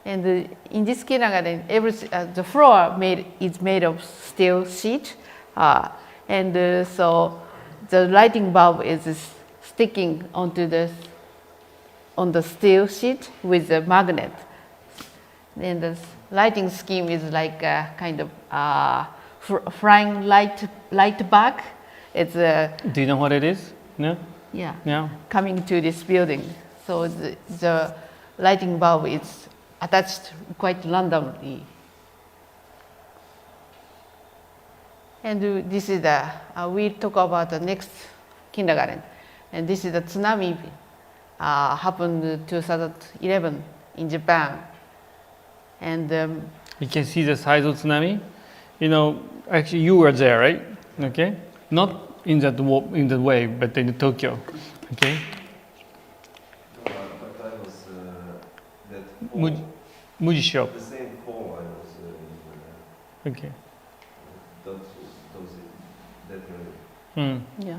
[SPEAKER 3] And in this kindergarten, the floor is made of steel sheet, so the lighting bulb is sticking on the steel sheet with a magnet. And the lighting scheme is like a kind of flying light bug. It's
[SPEAKER 1] Do you know what it is? No.
[SPEAKER 3] yeah coming to this building. So the lighting bulb is attached quite randomly. And this is we talk about the next kindergarten. And this is the tsunami happened in 2011 in Japan. And
[SPEAKER 1] You can see the size of tsunami. Actually you were there, right? Okay. Not in that way, but in Tokyo. Okay.
[SPEAKER 2] But I was that
[SPEAKER 1] Muji shop.
[SPEAKER 2] the same fall I was
[SPEAKER 1] Okay.
[SPEAKER 2] those that
[SPEAKER 3] yeah,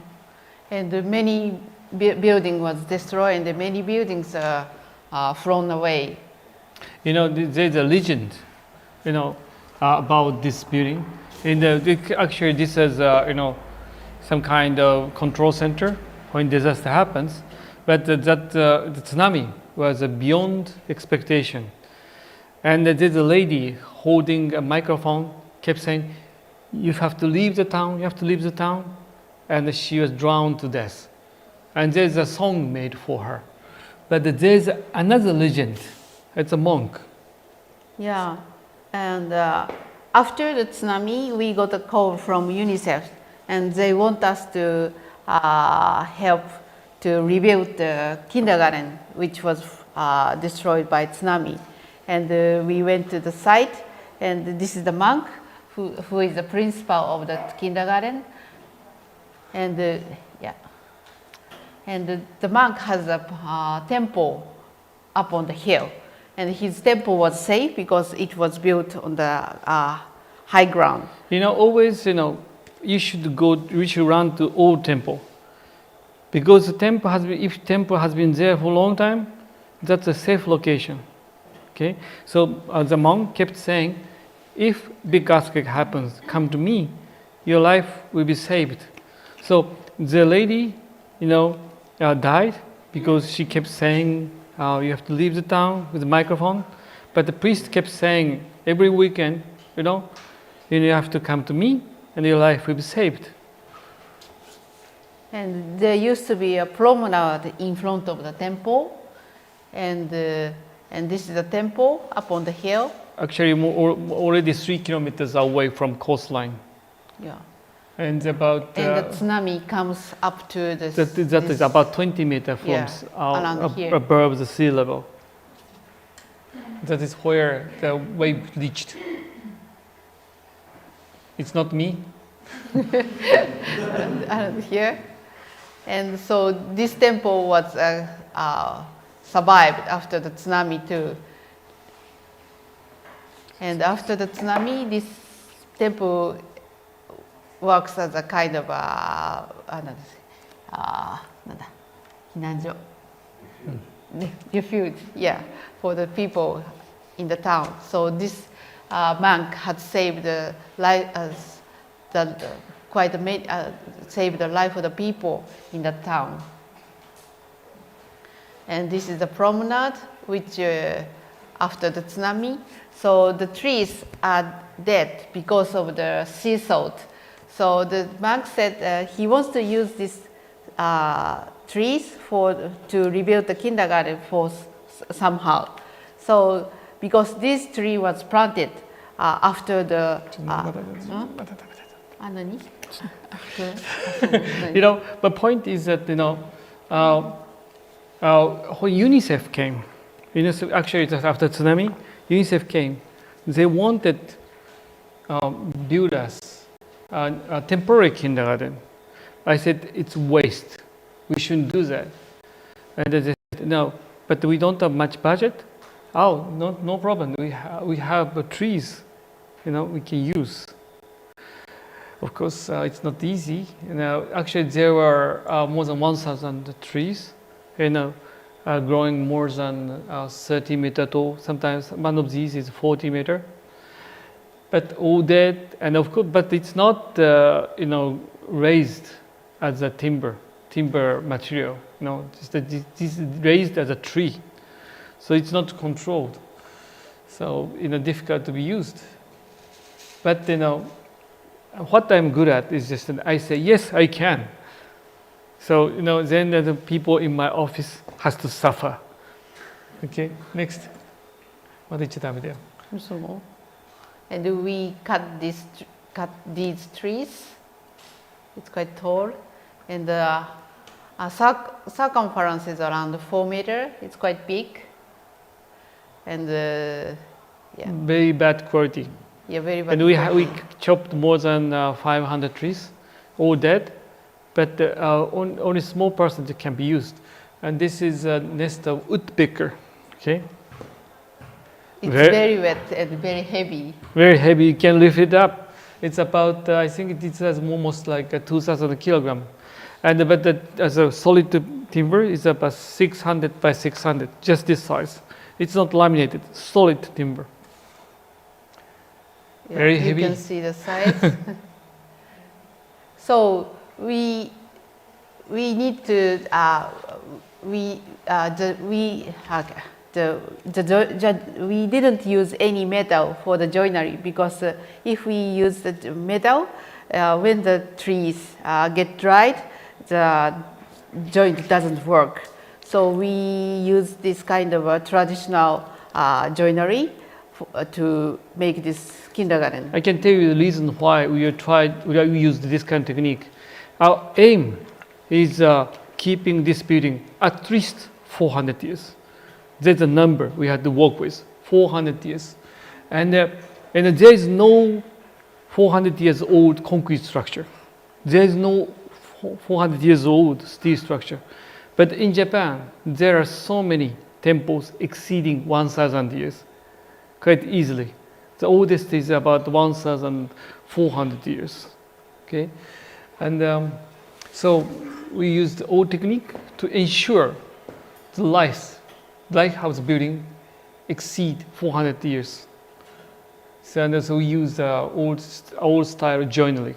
[SPEAKER 3] and many building was destroyed, and many buildings are thrown away.
[SPEAKER 1] There's a legend, about this building. Actually, this is, some kind of control center when disaster happens. But the tsunami was beyond expectation. And there's a lady holding a microphone, kept saying, "You have to leave the town, you have to leave the town." And she was drowned to death. And there's a song made for her. But there's another legend. It's a monk.
[SPEAKER 3] Yeah, and after the tsunami, we got a call from UNICEF, and they want us to help to rebuild the kindergarten, which was destroyed by tsunami. And we went to the site, and this is the monk who is the principal of that kindergarten. And the monk has a temple up on the hill, and his temple was safe because it was built on the high ground.
[SPEAKER 1] Always, you should run to old temple, because the temple if temple has been there for a long time, that's a safe location. Okay, so the monk kept saying, if big earthquake happens, come to me, your life will be saved. So the lady, died because she kept saying, you have to leave the town with the microphone. But the priest kept saying, every weekend, you have to come to me and your life will be saved.
[SPEAKER 3] And there used to be a promenade in front of the temple, and this is the temple up on the hill.
[SPEAKER 1] Actually, already 3 kilometers away from coastline.
[SPEAKER 3] Yeah,
[SPEAKER 1] And about
[SPEAKER 3] And the tsunami comes up to this.
[SPEAKER 1] that is about 20 meters from
[SPEAKER 3] Yeah, around here.
[SPEAKER 1] above the sea level. That is where the wave reached. It's not me.
[SPEAKER 3] Around here. And so this temple was survived after the tsunami too. And after the tsunami, this temple works as a kind of refuge, yeah, for the people in the town. So this monk had saved the life, saved the life of the people in the town. And this is the promenade, which after the tsunami, so the trees are dead because of the sea salt. So the monk said he wants to use these trees to rebuild the kindergarten somehow. So because this tree was planted after the
[SPEAKER 1] the point is that when UNICEF came, actually it was after tsunami, UNICEF came. They wanted build us a temporary kindergarten. I said it's waste. We shouldn't do that. And they said no, but we don't have much budget. Oh, no problem. We have trees, we can use. Of course, it's not easy. Actually, there were more than 1,000 trees, growing more than 30 meters tall. Sometimes one of these is 40 meters. But all that, and of course, but it's not, raised as a timber material. This is raised as a tree, so it's not controlled. So difficult to be used. But what I'm good at is just I say yes, I can. So then the people in my office has to suffer. Okay, next.
[SPEAKER 3] And we cut these trees. It's quite tall, and the circumference is around 4 meters. It's quite big, and
[SPEAKER 1] very bad quality.
[SPEAKER 3] Yeah, very bad.
[SPEAKER 1] And we chopped more than 500 trees, all dead, but only small percentage can be used. And this is a nest of woodpecker. Okay.
[SPEAKER 3] It's very wet and very heavy.
[SPEAKER 1] Very heavy. You can lift it up. It's about I think it has almost like 2,000 kilograms. And but as a solid timber is about 600 by 600, just this size. It's not laminated. Solid timber.
[SPEAKER 3] Yeah,
[SPEAKER 1] very heavy.
[SPEAKER 3] You can see the size. So we need to we didn't use any metal for the joinery because if we use the metal, when the trees get dried, the joint doesn't work. So we use this kind of a traditional joinery to make this kindergarten.
[SPEAKER 1] I can tell you the reason why we used this kind of technique. Our aim is keeping this building at least 400 years. That's a number we had to work with, 400 years. And there is no 400 years old concrete structure. There is no 400 years old steel structure. But in Japan, there are so many temples exceeding 1,000 years, quite easily. The oldest is about 1,400 years. Okay, and so we used the old technique to ensure the lighthouse building exceed 400 years. So we use old style joinery.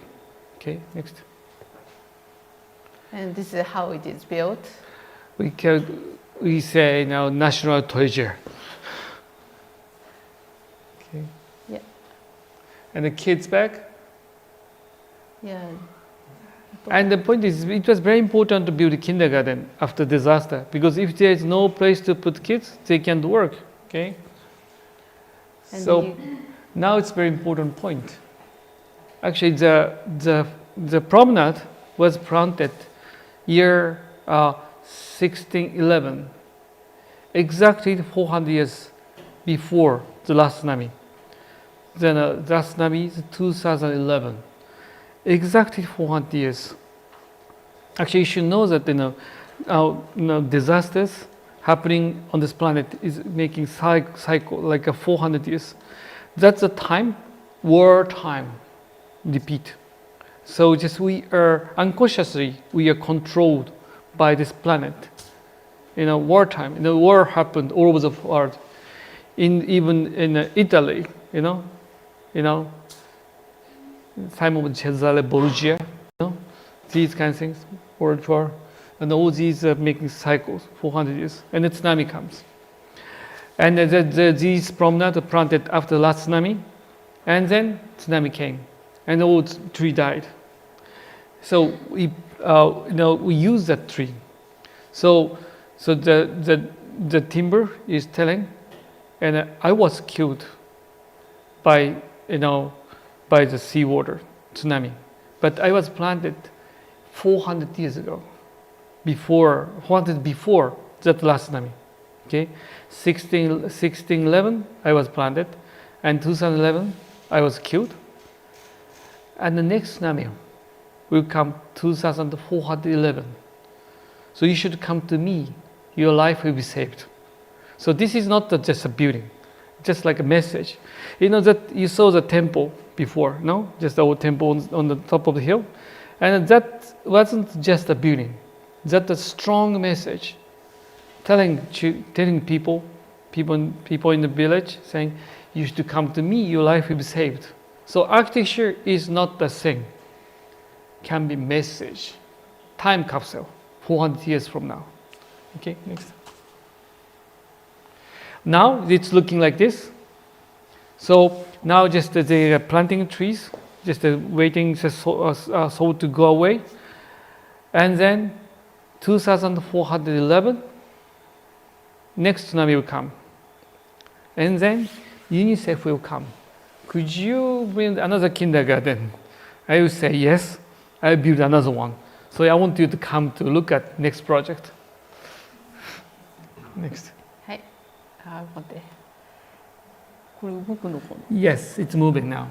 [SPEAKER 1] Okay, next.
[SPEAKER 3] And this is how it is built.
[SPEAKER 1] We say now national treasure. Okay.
[SPEAKER 3] Yeah.
[SPEAKER 1] And the kids back.
[SPEAKER 3] Yeah.
[SPEAKER 1] And the point is, it was very important to build a kindergarten after disaster, because if there is no place to put kids, they can't work. Okay. And so now it's a very important point. Actually, the the promenade was planted year 1611, exactly 400 years before the last tsunami. Then the last tsunami is 2011, exactly 400 years. Actually, you should know that disasters happening on this planet is making cycle like a 400 years. That's the time, war time, repeat. So just we are unconsciously, we are controlled by this planet. Wartime, war happened all over the world. Even in Italy, time of Cesare Borgia, these kind of things, World War, and all these are making cycles, 400 years, and the tsunami comes. And these promenades are planted after the last tsunami, and then tsunami came, and the old tree died. So we use that tree. So the timber is telling, and I was killed by the seawater tsunami, but I was planted 400 years ago, before that last tsunami. Okay, 1611 I was planted, and 2011 I was killed, and the next tsunami will come 2411. So you should come to me, your life will be saved. So this is not just a building, just like a message. That you saw the temple before, no? Just the old temple on the top of the hill. And that wasn't just a building. That's a strong message, telling people in the village, saying, you should come to me, your life will be saved. So architecture is not the thing. Can be message, time capsule, 400 years from now. Okay, next. Now it's looking like this. So now just they are planting trees, just waiting the soul to go away. And then 2411, next tsunami will come. And then UNICEF will come. Could you build another kindergarten? I will say yes. I will build another one. So I want you to come to look at next project. Next. Yes, it's moving now.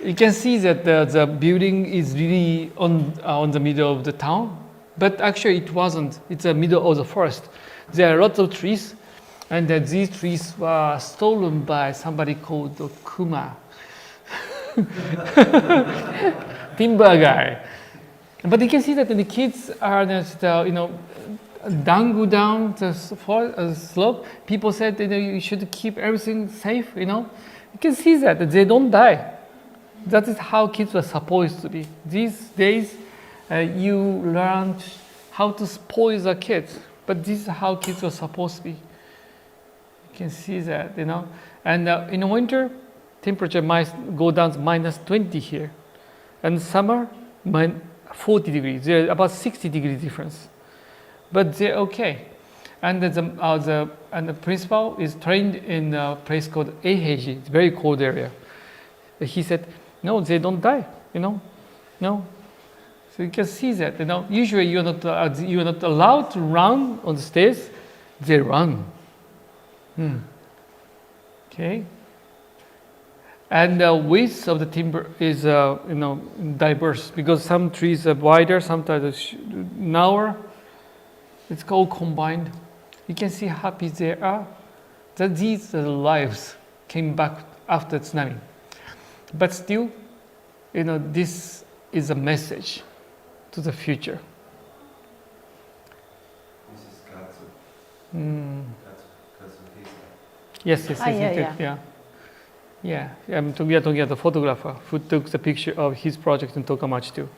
[SPEAKER 1] You can see that the building is really on the middle of the town, but actually it wasn't. It's the middle of the forest. There are lots of trees, and these trees were stolen by somebody called Kuma, timber guy. But you can see that the kids are just, go down the slope. People said you should keep everything safe. You can see that they don't die. That is how kids were supposed to be. These days, you learn how to spoil the kids, but this is how kids were supposed to be. You can see that, And in winter, temperature might go down to -20 here, and summer, 40 degrees. There's about 60 degree difference, but they're okay. And the principal is trained in a place called Eiheiji. It's a very cold area. He said, no, they don't die. No. So you can see that. Usually you are not allowed to run on the stairs. They run. Okay. And the width of the timber is diverse, because some trees are wider, sometimes narrower. It's all combined. You can see how happy they are. That these lives came back after tsunami. But still, this is a message to the future.
[SPEAKER 2] This is Katsu.
[SPEAKER 1] Yes. Yeah. We are talking about the photographer who took the picture of his project in Tokamatsu too.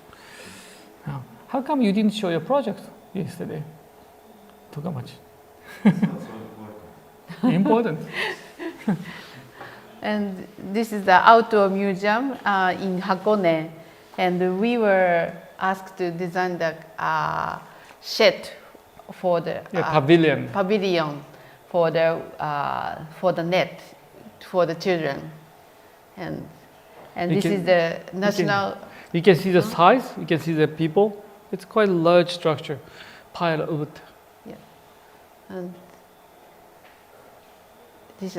[SPEAKER 1] Now, how come you didn't show your project yesterday? Tokamatsu.
[SPEAKER 2] It's not so important.
[SPEAKER 1] Important.
[SPEAKER 3] And this is the outdoor museum in Hakone, and we were asked to design the shed for the
[SPEAKER 1] pavilion
[SPEAKER 3] for the net for the children, and this is the national.
[SPEAKER 1] You can see the size, you can see the people. It's quite a large structure, pile of wood.
[SPEAKER 3] And this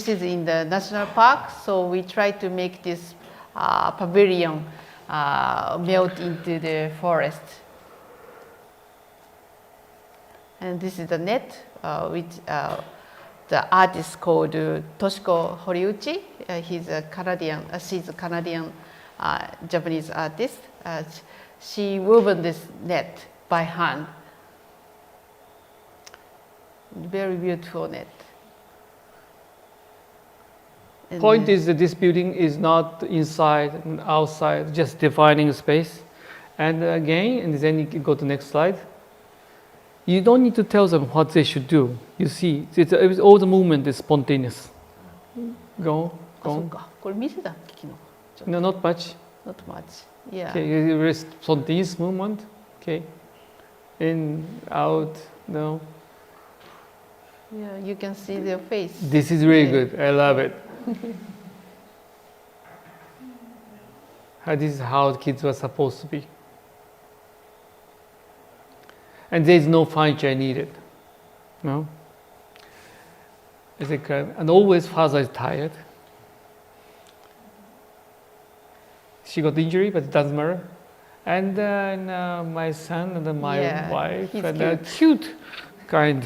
[SPEAKER 3] is in the national park, so we try to make this pavilion melt into the forest. And this is the net, which the artist called Toshiko Horiuchi. He's a Canadian, she's a Canadian Japanese artist. She woven this net by hand. Very beautiful net. And
[SPEAKER 1] Point is that this building is not inside and outside, just defining space. And again, and then you can go to the next slide. You don't need to tell them what they should do. You see, all the movement is spontaneous. Go.
[SPEAKER 3] そっか、これ見せた昨日。
[SPEAKER 1] No, not much.
[SPEAKER 3] Not much. Yeah.
[SPEAKER 1] Okay, spontaneous movement. Okay, in, out, no.
[SPEAKER 3] Yeah, you can see their face.
[SPEAKER 1] This is really good. I love it. This is how kids were supposed to be. And there is no furniture needed. No. And always father is tired. She got injury, but it doesn't matter. And then my son and then my wife
[SPEAKER 3] he's
[SPEAKER 1] and cute kind.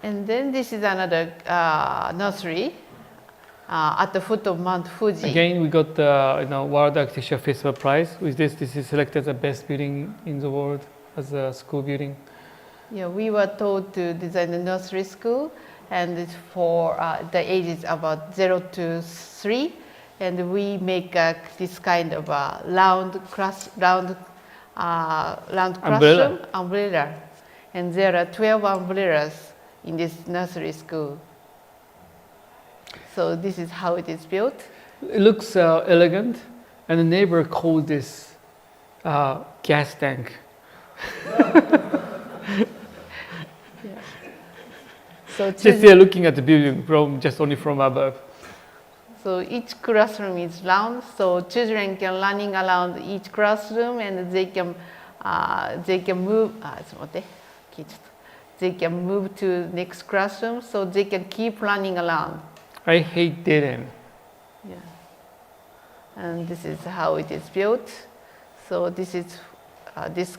[SPEAKER 3] And then this is another nursery at the foot of Mount Fuji.
[SPEAKER 1] Again, we got the World Architecture Festival Prize. With this is selected as the best building in the world as a school building.
[SPEAKER 3] Yeah, we were told to design a nursery school, and it's for the ages about 0 to 3. And we make this kind of round classroom umbrella. And there are 12 umbrellas in this nursery school. So this is how it is built.
[SPEAKER 1] It looks elegant, and the neighbor called this gas tank.
[SPEAKER 3] So
[SPEAKER 1] Just they're looking at the building only from above.
[SPEAKER 3] So each classroom is round, so children can running around each classroom, and they can move. They can move to next classroom, so they can keep running around.
[SPEAKER 1] I hate dead end.
[SPEAKER 3] Yeah. And this is how it is built. So this is this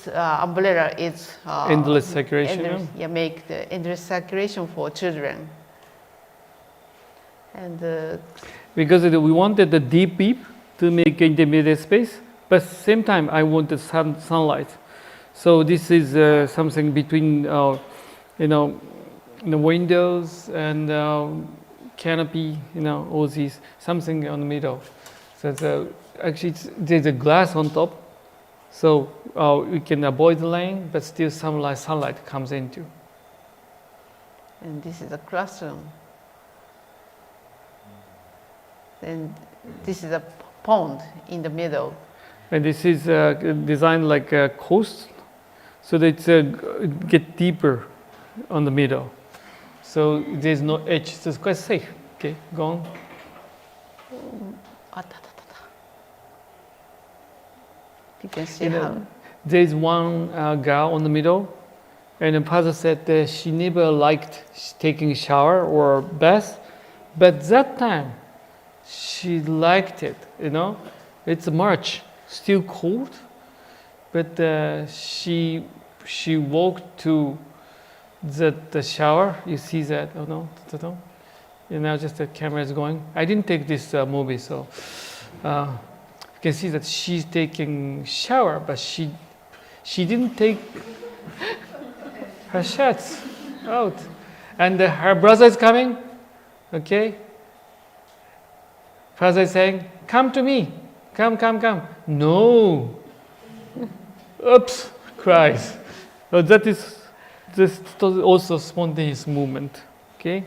[SPEAKER 3] umbrella is
[SPEAKER 1] Endless circulation.
[SPEAKER 3] Make the endless circulation for children. And
[SPEAKER 1] because we wanted the deep beep to make intermediate space, but at the same time I wanted sunlight. So this is something between the windows and canopy, all these, something on the middle. So actually there's a glass on top, so we can avoid the rain, but still sunlight comes into.
[SPEAKER 3] And this is a classroom. And this is a pond in the middle.
[SPEAKER 1] And this is designed like a coast, so that it get deeper on the middle. So there's no edge, so it's quite safe. Okay, go on.
[SPEAKER 3] You can see how.
[SPEAKER 1] There's one girl on the middle, and the father said that she never liked taking a shower or bath, but that time she liked it. It's March, still cold, but she walked to the shower. You see that? Oh no, now just the camera is going. I didn't take this movie, so you can see that she's taking shower, but she didn't take her shirts out, and her brother is coming. Okay, father is saying, "Come to me, come." No. Oops, cries. So that is also spontaneous movement. Okay.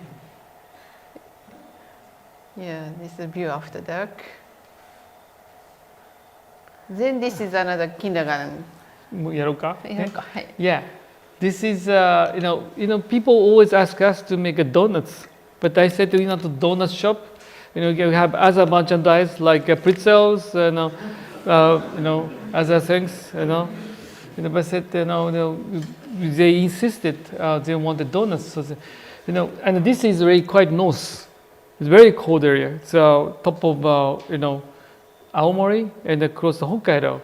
[SPEAKER 3] Yeah, this is a view after dark. Then this is another kindergarten.
[SPEAKER 1] Yeah. This is people always ask us to make donuts But I said, you know, the donut shop, you know, you have other merchandise like pretzels, you know, other things, you know. But I said, you know, they insisted they wanted donuts. So, you know, and this is really quite north. It's very cold area. It's top of, you know, Aomori and across the Hokkaido.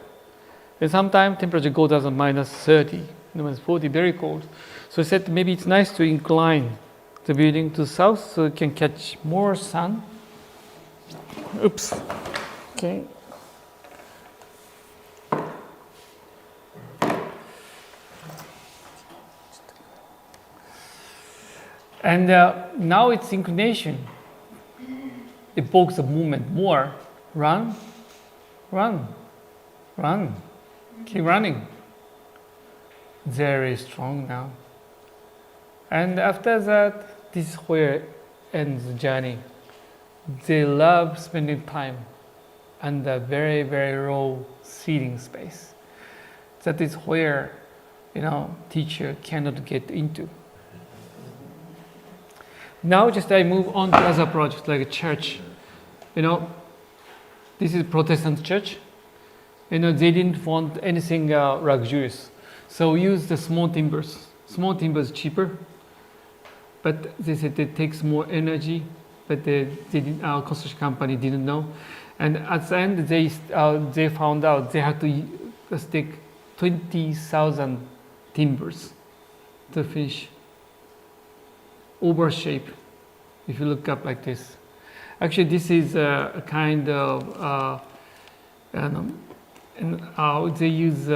[SPEAKER 1] And sometimes temperature goes down to minus 30, minus 40, very cold. So I said maybe it's nice to incline the building to the south so it can catch more sun. Oops. Okay. And now its inclination evokes the movement more. Run, run, run. Keep running. Very strong now. And after that, this is where ends the journey. They love spending time under very, very low seating space. That is where, you know, teacher cannot get into. Now just I move on to other projects like a church. You know, this is Protestant Church. You know, they didn't want anything luxurious. So we used the small timbers. Small timbers cheaper, but they said it takes more energy, but our construction company didn't know. And at the end, they found out they had to stick 20,000 timbers to finish. Over shape, if you look up like this. Actually, this is a kind of, they use,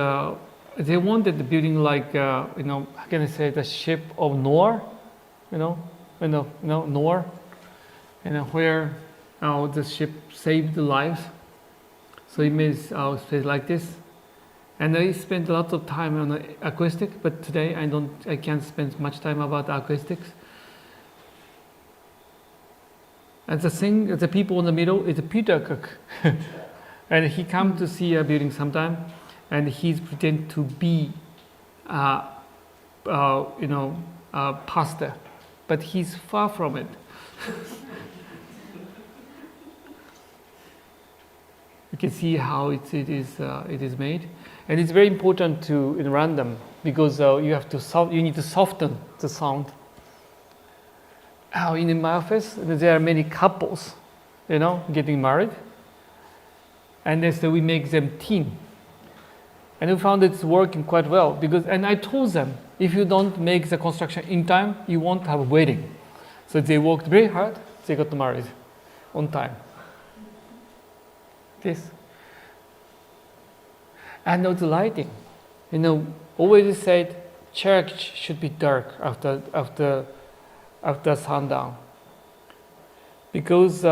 [SPEAKER 1] they wanted the building like, you know, how can I say, the shape of Noah, Noah, where the ship saved the lives. So it made space like this. And I spent a lot of time on the acoustic, but today I can't spend much time about acoustics. And the people in the middle is Peter Cook. And he come to see a building sometime, and he's pretend to be, pastor, but he's far from it. You can see how it is made, and it's very important to run them because you need to soften the sound. In my office, there are many couples, you know, getting married, and so we make them team. And we found it's working quite well because, and I told them, if you don't make the construction in time, you won't have a wedding. So they worked very hard, they got married on time. This. And the lighting, you know, always said church should be dark after sundown, because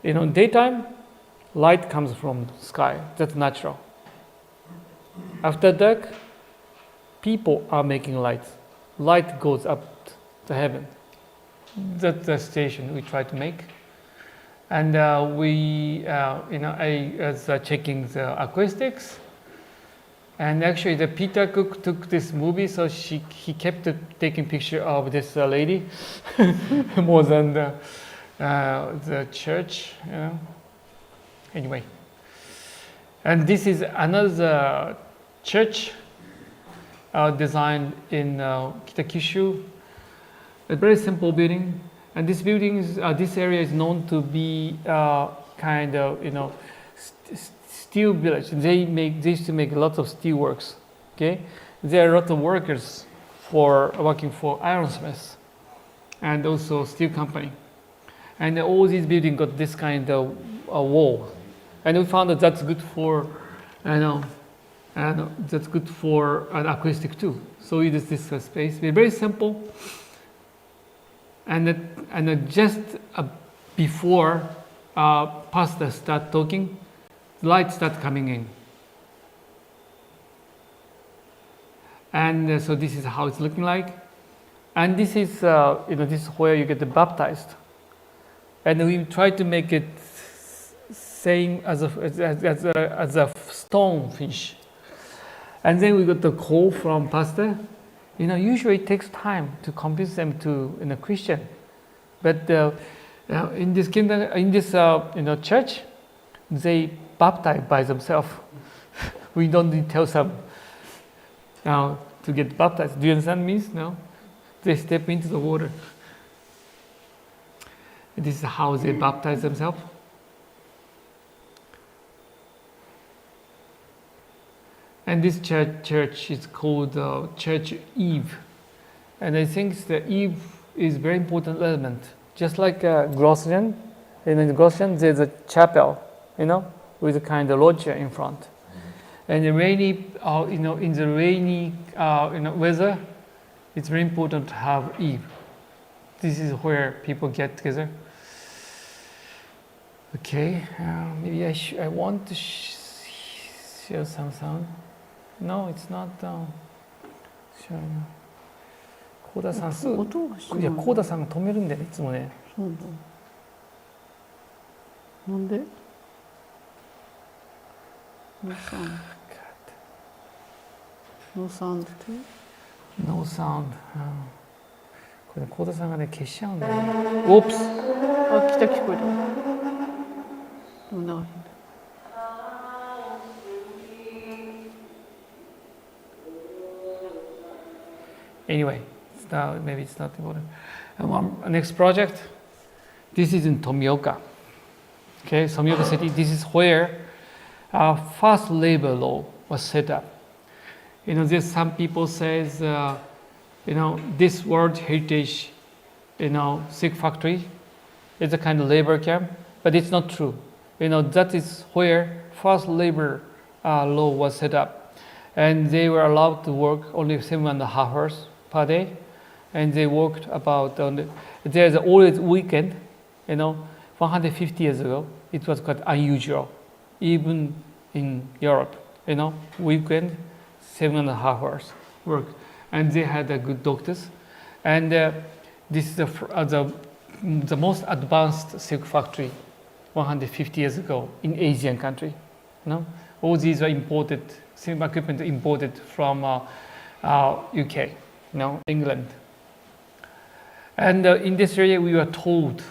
[SPEAKER 1] daytime light comes from the sky, that's natural. After dark, people are making light goes up to heaven. That's the station we try to make. And I was checking the acoustics. And actually, the Peter Cook took this movie, so he kept taking picture of this lady more than the church, you know. Anyway, and this is another church designed in Kitakyushu. A very simple building, and this building this area is known to be kind of steel village. They used to make a lot of steel works. Okay, there are a lot of workers working for ironsmiths and also steel company, and all these buildings got this kind of wall, and we found that that's good for that's good for an acoustic too. So it is this space. We're very simple, and just before pastor start talking, lights start coming in, and so this is how it's looking like, and this is this is where you get baptized, and we try to make it same as a stone finish, and then we got the call from pastor. Usually it takes time to convince them to Christian, But in this kingdom, in this church, they baptize by themselves. We don't need to tell them now to get baptized. Do you understand means? No, they step into the water. This is how they baptize themselves. And this church is called Church Eve. And I think the Eve is a very important element. Just like Grožnjan, and in Grožnjan there's a chapel, with a kind of loggia in front. And the rainy, in the rainy, weather, it's very important to have Eve. This is where people get together. Okay, maybe I want to share some sound. No, it's not showing. コーダさんすぐ、
[SPEAKER 3] 音がしない。
[SPEAKER 1] いやコーダさんが止めるんだよねいつもね。
[SPEAKER 3] そうだ。なんで No sound. No sound too?
[SPEAKER 1] No sound. これねコーダさんがね消しちゃうんだよね。Oops.
[SPEAKER 3] あ、来た聞こえた。でもな。
[SPEAKER 1] Anyway, maybe it's not important. Next project. This is in Tomioka. Okay, Tomioka City. This is where our first labor law was set up. There's some people says, this World Heritage, silk factory is a kind of labor camp, but it's not true. That is where first labor law was set up, and they were allowed to work only 7.5 hours per day, and they worked about there's always weekend. 150 years ago, it was quite unusual, even in Europe. Weekend, 7.5 hours work, and they had good doctors, and this is the most advanced silk factory 150 years ago in Asian country. All these are imported, silk equipment imported from UK, England. And in this area, we were told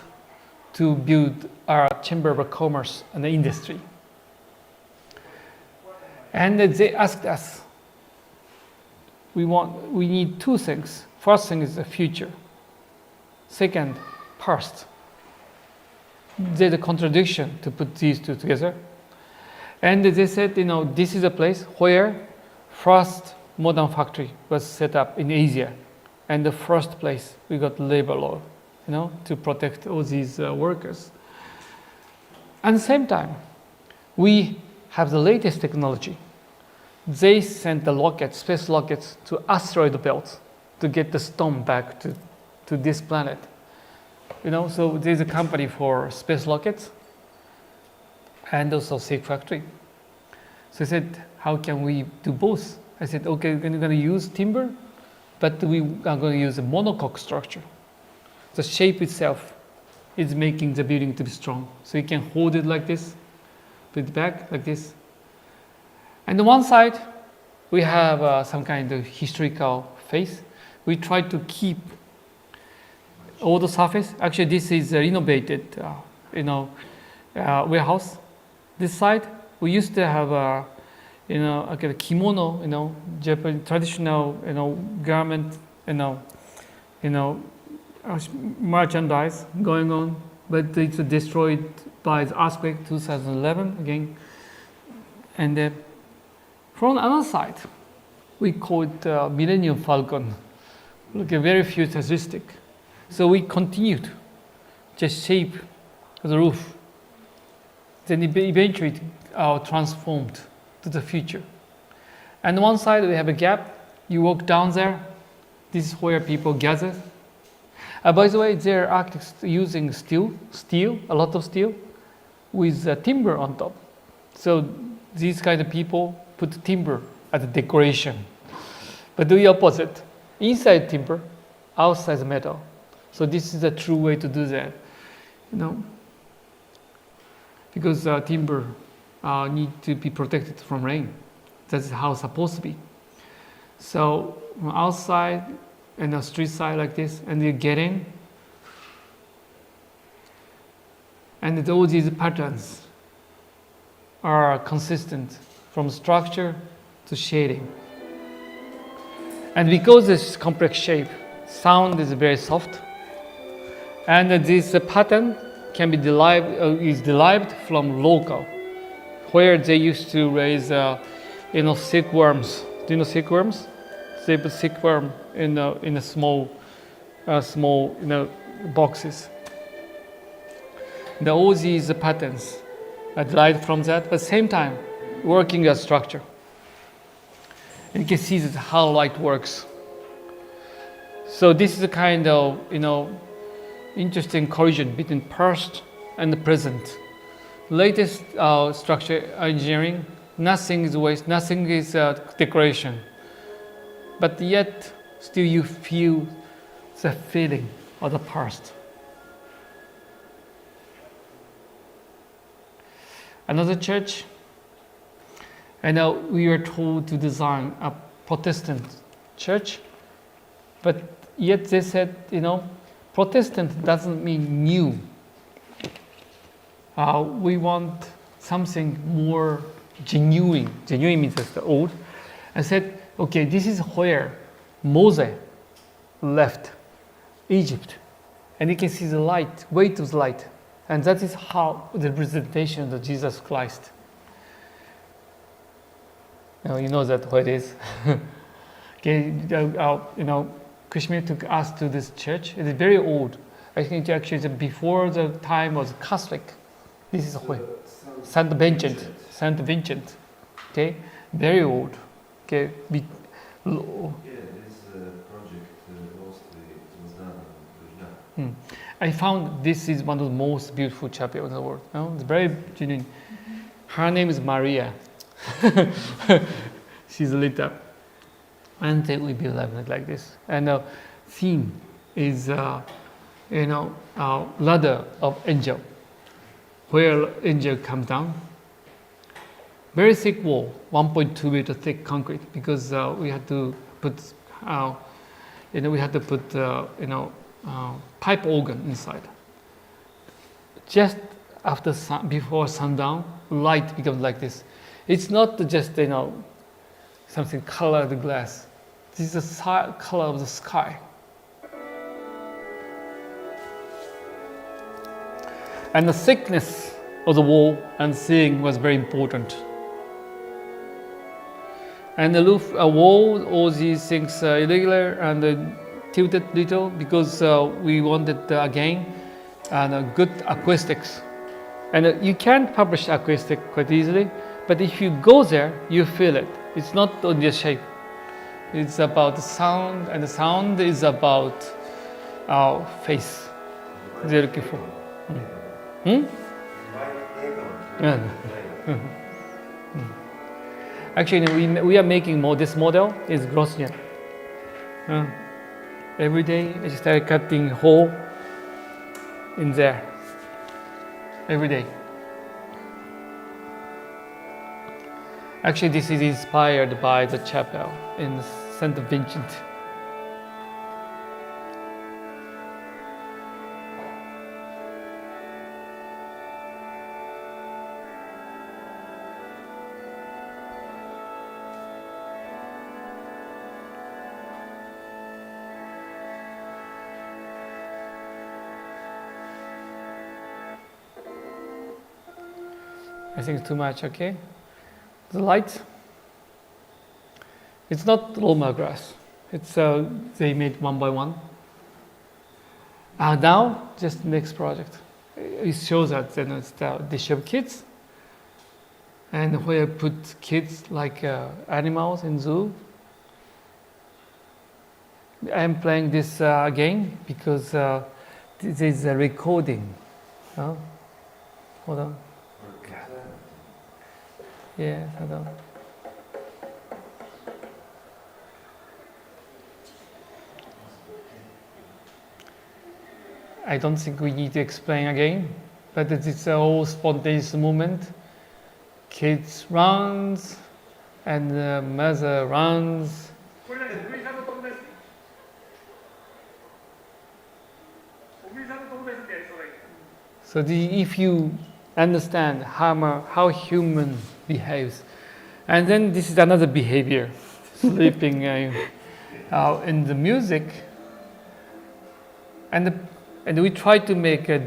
[SPEAKER 1] to build our Chamber of Commerce and the industry. And they asked us, we need two things. First thing is the future. Second, past. There's a contradiction to put these two together. And they said, this is a place where first modern factory was set up in Asia. And the first place we got labor law, to protect all these workers. At the same time, we have the latest technology. They sent the rockets, space rockets, to asteroid belts to get the stone back to this planet. So there's a company for space rockets and also silk factory. So I said, how can we do both? I said, okay, we're going to use timber, but we are going to use a monocoque structure. The shape itself is making the building to be strong. So you can hold it like this, put it back like this. And on one side, we have some kind of historical face. We try to keep all the surface. Actually, this is a renovated, warehouse. This side, we used to have like a kimono, Japanese traditional, garment, merchandise going on, but it's destroyed by the earthquake 2011 again. And from the other side, we call it Millennium Falcon, like a very futuristic. So we continued just shape the roof. Then eventually transformed to the future. And on one side we have a gap. You walk down there. This is where people gather. By the way, there are architects using steel, a lot of steel, with timber on top. So these kind of people put timber as a decoration. But do the opposite. Inside timber, outside metal. So this is a true way to do that. Because timber need to be protected from rain. That's how it's supposed to be. So outside and the street side like this, and you get in, And all these patterns are consistent from structure to shading. And because this complex shape, sound is very soft, and this pattern can be derived from local, where they used to raise, silkworms. Do you know silkworms? They put silkworm in a small boxes. All these patterns are derived from that, but at the same time, working as structure. And you can see that how light works. So this is a kind of, interesting collision between past and the present. Latest structure engineering, nothing is waste, nothing is decoration. But yet, still you feel the feeling of the past. Another church, and we were told to design a Protestant church, but yet they said, Protestant doesn't mean new. We want something more genuine. Genuine means it's the old. I said, okay, this is where Moses left Egypt, and you can see the light, weight of the light, and that is how the representation of Jesus Christ. You know that what it is. Okay, Krishna took us to this church. It is very old. I think actually before the time was Catholic. This is where Saint Vincent. Okay, very old. Okay,
[SPEAKER 2] this project mostly was done in Grožnjan.
[SPEAKER 1] I found this is one of the most beautiful chapels in the world. It's very genuine. Her name is Maria. She's lit up, and they will be like this. And the theme is, ladder of angel, where angel comes down. Very thick wall, 1.2 meter thick concrete, because we had to put, pipe organ inside. Just after before sundown, light becomes like this. It's not just something colored glass. This is the color of the sky. And the thickness of the wall and ceiling was very important. And the roof, wall, all these things are irregular and tilted little because we wanted again good acoustics. And you can't publish acoustic quite easily, but if you go there, you feel it. It's not on the shape. It's about the sound, and the sound is about our face. They're looking for. Actually, we are making more. This model is Grožnjan. Every day, I just started cutting hole in there. Every day. Actually, this is inspired by the chapel in St. Vincent. I think it's too much, okay? The light, it's not Roma grass. It's they made one by one. Now, just next project. It shows that it's they show kids, and where I put kids like animals in zoo. I'm playing this again because this is a recording. Hold on. Yeah, hold on. I don't think we need to explain again, but it's a whole spontaneous movement. Kids runs, and the mother runs. So So if you understand how human behaves, and then this is another behavior, sleeping in the music, and we try to make a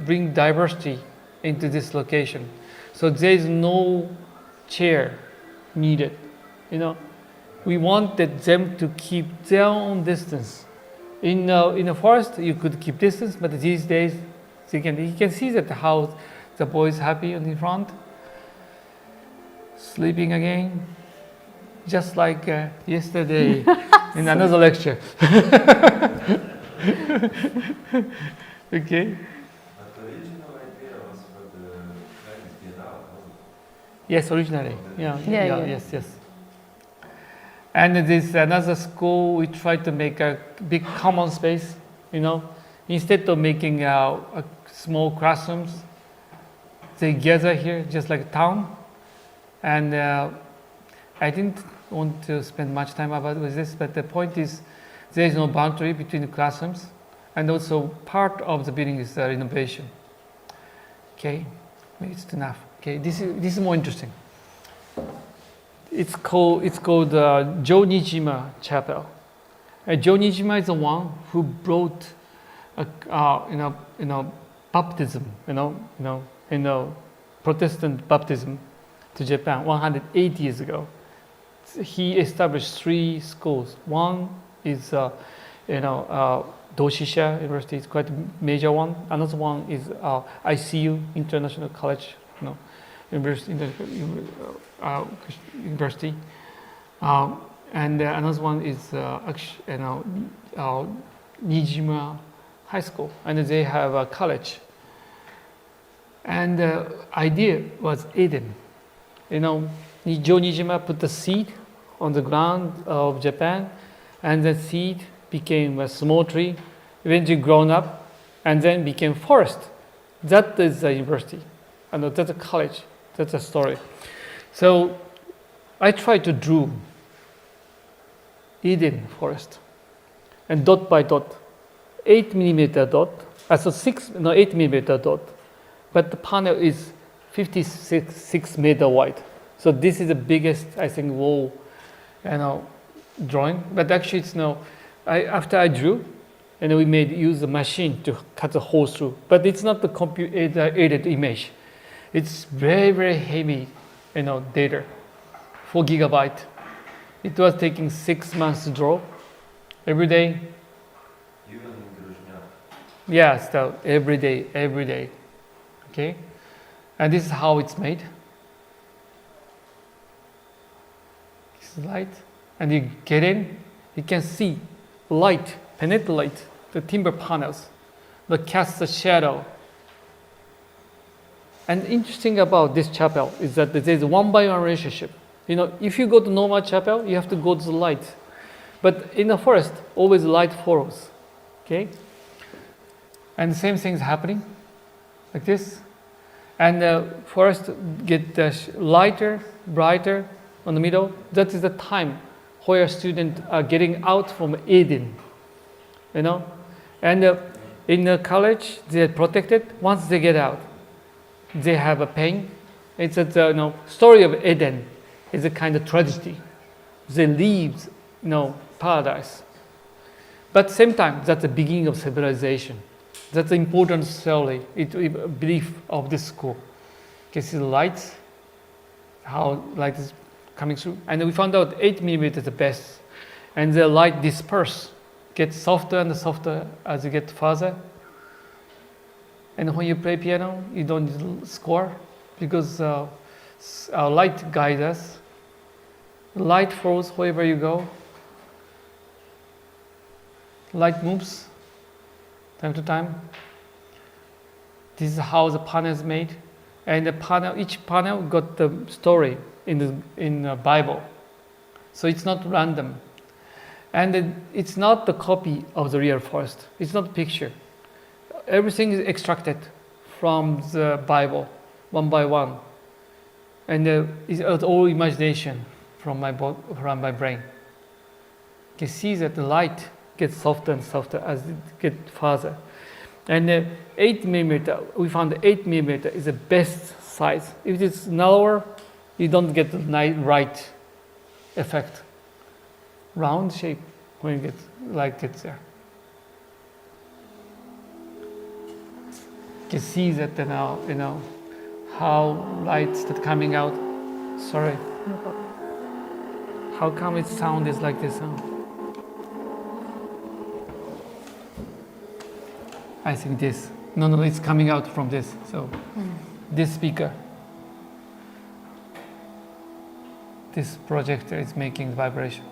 [SPEAKER 1] bring diversity into this location. So there is no chair needed. We wanted them to keep their own distance. In the forest, you could keep distance, but these days, you can see that how the boy is happy on the front, sleeping again, just like yesterday in another lecture. Okay.
[SPEAKER 2] But the original idea was for the Chinese Biennale, wasn't it?
[SPEAKER 1] Yes, originally.
[SPEAKER 3] Yeah.
[SPEAKER 1] Yes. And this another school, we try to make a big common space, instead of making a small classrooms, they gather here just like a town. And I didn't want to spend much time with this, but the point is there is no boundary between the classrooms, and also part of the building is renovation. Okay, maybe it's enough. Okay, this is more interesting. It's called Joe Nijima Chapel. Joe Nijima is the one who brought baptism, Protestant baptism to Japan 180 years ago. He established 3 schools. One is Doshisha University, it's quite a major one. Another one is ICU, International College, University. And another one is Nijima High School, and they have a college. And the idea was Eden. Joe Nijima put the seed on the ground of Japan, and the seed became a small tree, eventually grown up, and then became forest. That is the university, and that's a college. That's a story. So I tried to draw Eden forest, and dot by dot, 8 millimeter dot, 8 millimeter dot, but the panel is 56 meter wide. So this is the biggest, I think, wall, drawing. But actually, it's after I drew, and we use the machine to cut the hole through. But it's not the computer-aided image. It's very, very heavy, data, 4 gigabyte. It was taking 6 months to draw, every day.
[SPEAKER 2] Even in Grožnjan.
[SPEAKER 1] Yeah, so every day. Okay, and this is how it's made. This is light, and you get in, you can see light penetrate the timber panels, that cast a shadow. And interesting about this chapel is that there is a one-by-one relationship. If you go to normal chapel, you have to go to the light. But in the forest, always light follows. Okay? And the same thing is happening, like this. And the forest get lighter, brighter on the middle. That is the time where students are getting out from Eden. And in the college, they are protected. Once they get out, they have a pain. It's a story of Eden. It's a kind of tragedy. They leave, paradise. But same time, that's the beginning of civilization. That's the important story, belief of this school. You can see the lights, how light is coming through. And we found out 8 millimeter is the best. And the light disperse, gets softer and softer as you get further. And when you play piano, you don't need score because our light guides us. Light flows wherever you go. Light moves time to time. This is how the panel is made, and each panel got the story in the Bible, so it's not random, and it's not the copy of the real forest. It's not a picture. Everything is extracted from the Bible, one by one, and it's all imagination from my brain. You can see that the light gets softer and softer as it gets farther. And 8 millimeter, we found 8 millimeter is the best size. If it's narrower, you don't get the right effect. Round shape when you get light gets there. You can see that now, how light's that coming out. Sorry.
[SPEAKER 3] No problem.
[SPEAKER 1] How come its sound is like this? I think this. No, it's coming out from this. So this speaker, this projector is making vibration.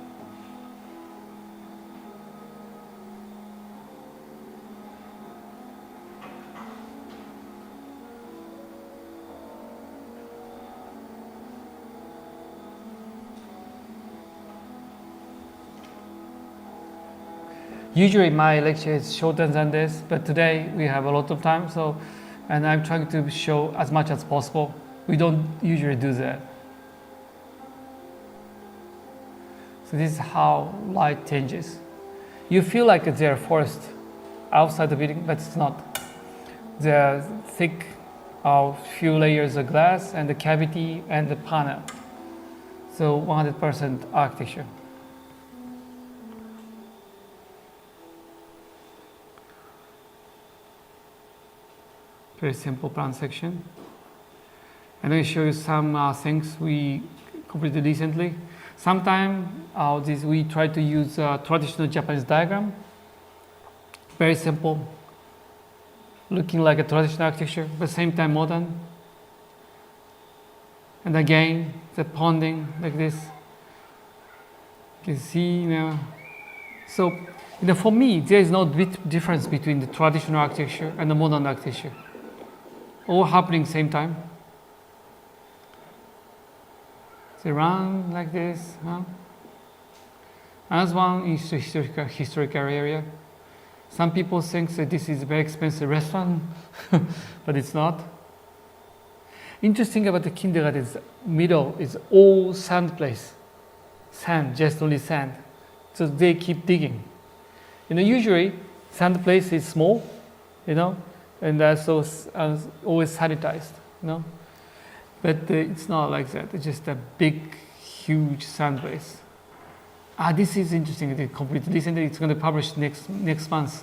[SPEAKER 1] Usually my lecture is shorter than this, but today we have a lot of time, and I'm trying to show as much as possible. We don't usually do that. So this is how light changes. You feel like there's a forest outside the building, but it's not. There are thick, few layers of glass and the cavity and the panel. So 100% architecture. Very simple plan section. And I'll show you some things we completed recently. Sometimes we try to use traditional Japanese diagram. Very simple, looking like a traditional architecture, but at the same time modern. And again, the ponding like this. You can see, So, for me, there is no difference between the traditional architecture and the modern architecture. All happening same time. They run like this. As one is the historical area. Some people think that this is a very expensive restaurant, but it's not. Interesting about the kindergarten is middle is all sand place. Sand, just only sand. So they keep digging. Usually sand place is small, and so always sanitized, But it's not like that. It's just a big, huge sand place. This is interesting. They completed recently. It's going to publish next month.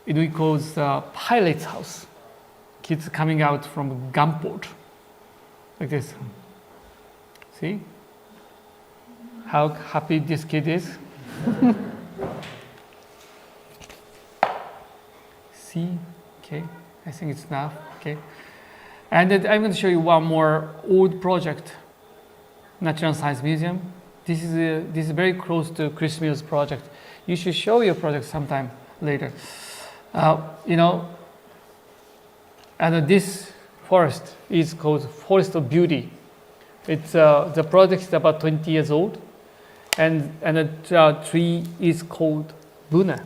[SPEAKER 1] It calls Pilot's House. Kids coming out from gunport, like this. See how happy this kid is. See, okay. I think it's enough. Okay. And then I'm going to show you one more old project, Natural Science Museum. This is very close to Chris Mill's project. You should show your project sometime later. And this forest is called Forest of Beauty. It's the project is about 20 years old, and the tree is called Buna.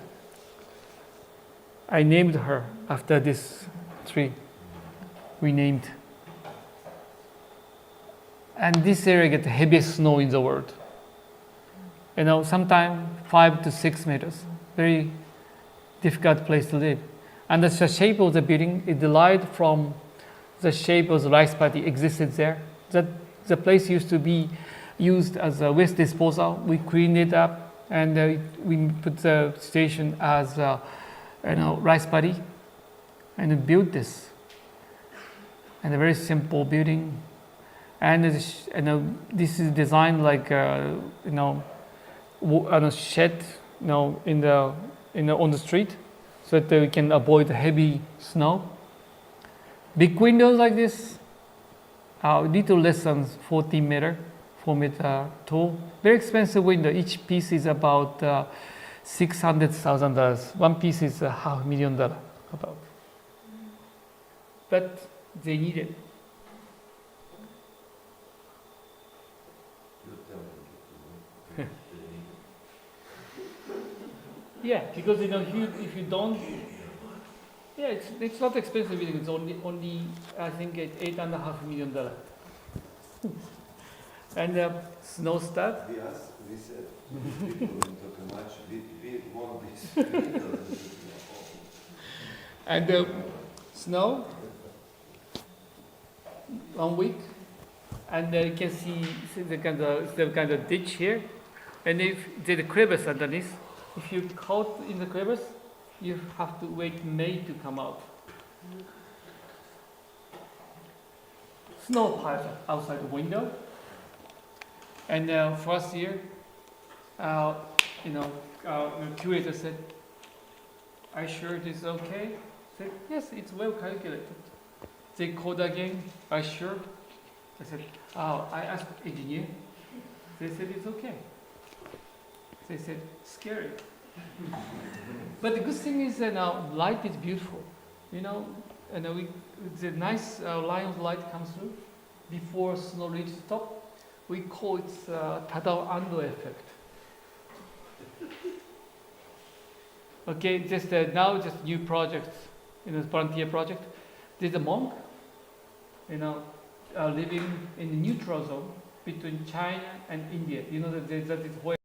[SPEAKER 1] I named her after this tree. We named. And this area gets the heaviest snow in the world. Sometimes 5 to 6 meters. Very difficult place to live. And the shape of the building is derived from the shape of the rice paddy existed there. The place used to be used as a waste disposal. We cleaned it up and we put the station as rice paddy and built this. And a very simple building. And this is designed like a shed on the street, so that we can avoid heavy snow. Big windows like this, little less than 4 meter tall. Very expensive window. Each piece is about $600,000. One piece is $500,000 about. But they need it. Yeah, because if you don't, it's not expensive. It's only I think $8.5 million. And snow start.
[SPEAKER 2] We said, we don't talk much. We want this.
[SPEAKER 1] And snow, 1 week, and you can see the kind of ditch here, and if there's a crevice underneath, if you caught in the crevice, you have to wait May to come out. Snow piles outside the window, and first year, the curator said, "Are you sure this is okay?" I said, "Yes, it's well calculated." They called again, "Are you sure?" I said, I asked engineer. They said it's okay. They said, scary. But the good thing is that now light is beautiful. And the nice line of light comes through before snow reaches the top. We call it Tadao Ando effect. Okay, just new projects, volunteer project. There's a monk, living in the neutral zone between China and India. You know that is where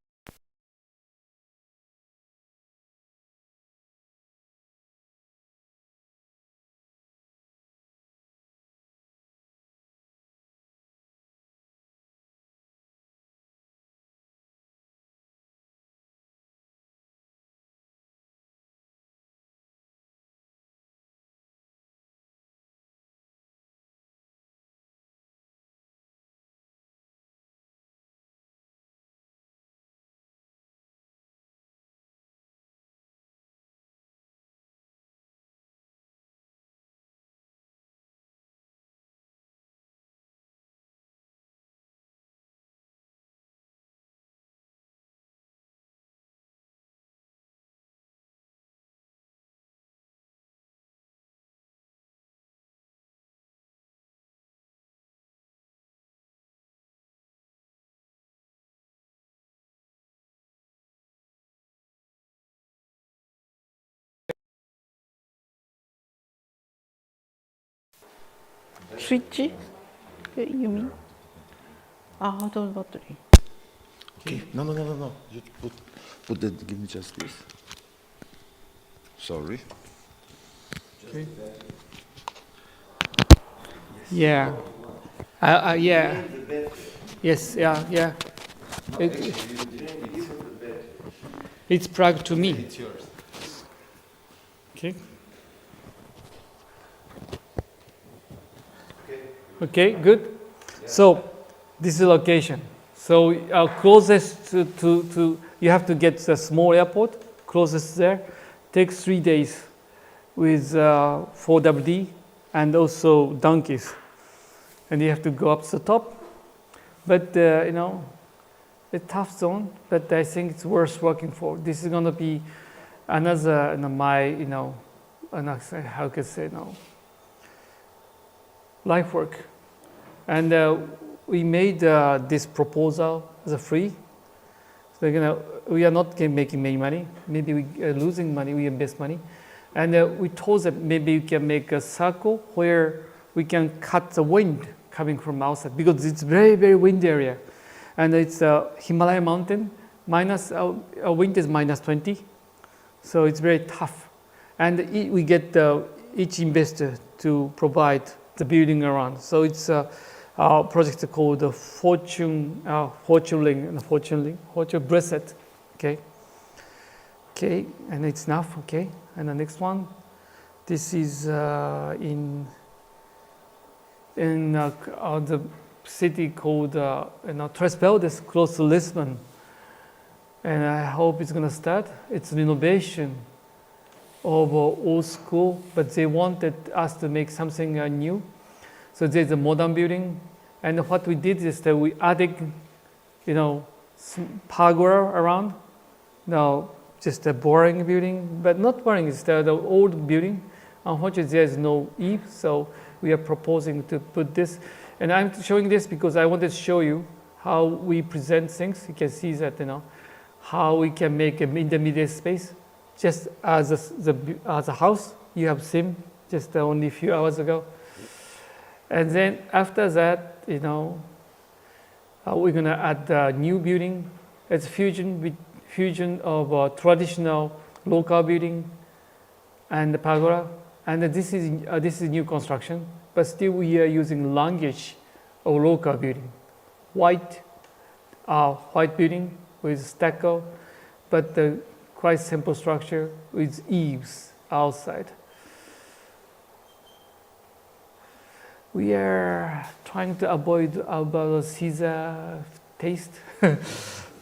[SPEAKER 3] Switch? You mean? Out of battery.
[SPEAKER 2] Okay. No. You put that. Give me just this. Sorry.
[SPEAKER 1] Okay. Yeah. Yeah. Yes. Yeah. It's plugged to me.
[SPEAKER 2] It's yours.
[SPEAKER 1] Okay. Okay, good. So this is the location. So closest to you have to get the small airport closest there. Takes 3 days with 4WD and also donkeys, and you have to go up to the top. But a tough zone. But I think it's worth working for. This is going to be another how can I say life work. And we made this proposal as a free. So we are not making many money. Maybe we are losing money. We invest money, and we told them maybe we can make a circle where we can cut the wind coming from outside because it's very very windy area, and it's a Himalaya mountain. Wind is -20, so it's very tough. And we get each investor to provide the building around. So it's a project called the Fortune Bracelet. Okay, and it's enough. Okay, and the next one, this is in the city called Tres Beldes, close to Lisbon, and I hope it's going to start. It's renovation of old school, but they wanted us to make something new. So there's a modern building, and what we did is that we added, pergola around. Now, just a boring building, but not boring. It's the old building. Unfortunately, there is no eave, so we are proposing to put this. And I'm showing this because I wanted to show you how we present things. You can see that, how we can make an intermediate space. Just as a house, you have seen just only a few hours ago. And then after that, we're going to add a new building. It's fusion of traditional local building and the pergola. And this is new construction, but still we are using language of local building. White building with stucco, but quite simple structure with eaves outside. We are trying to avoid about Caesar taste,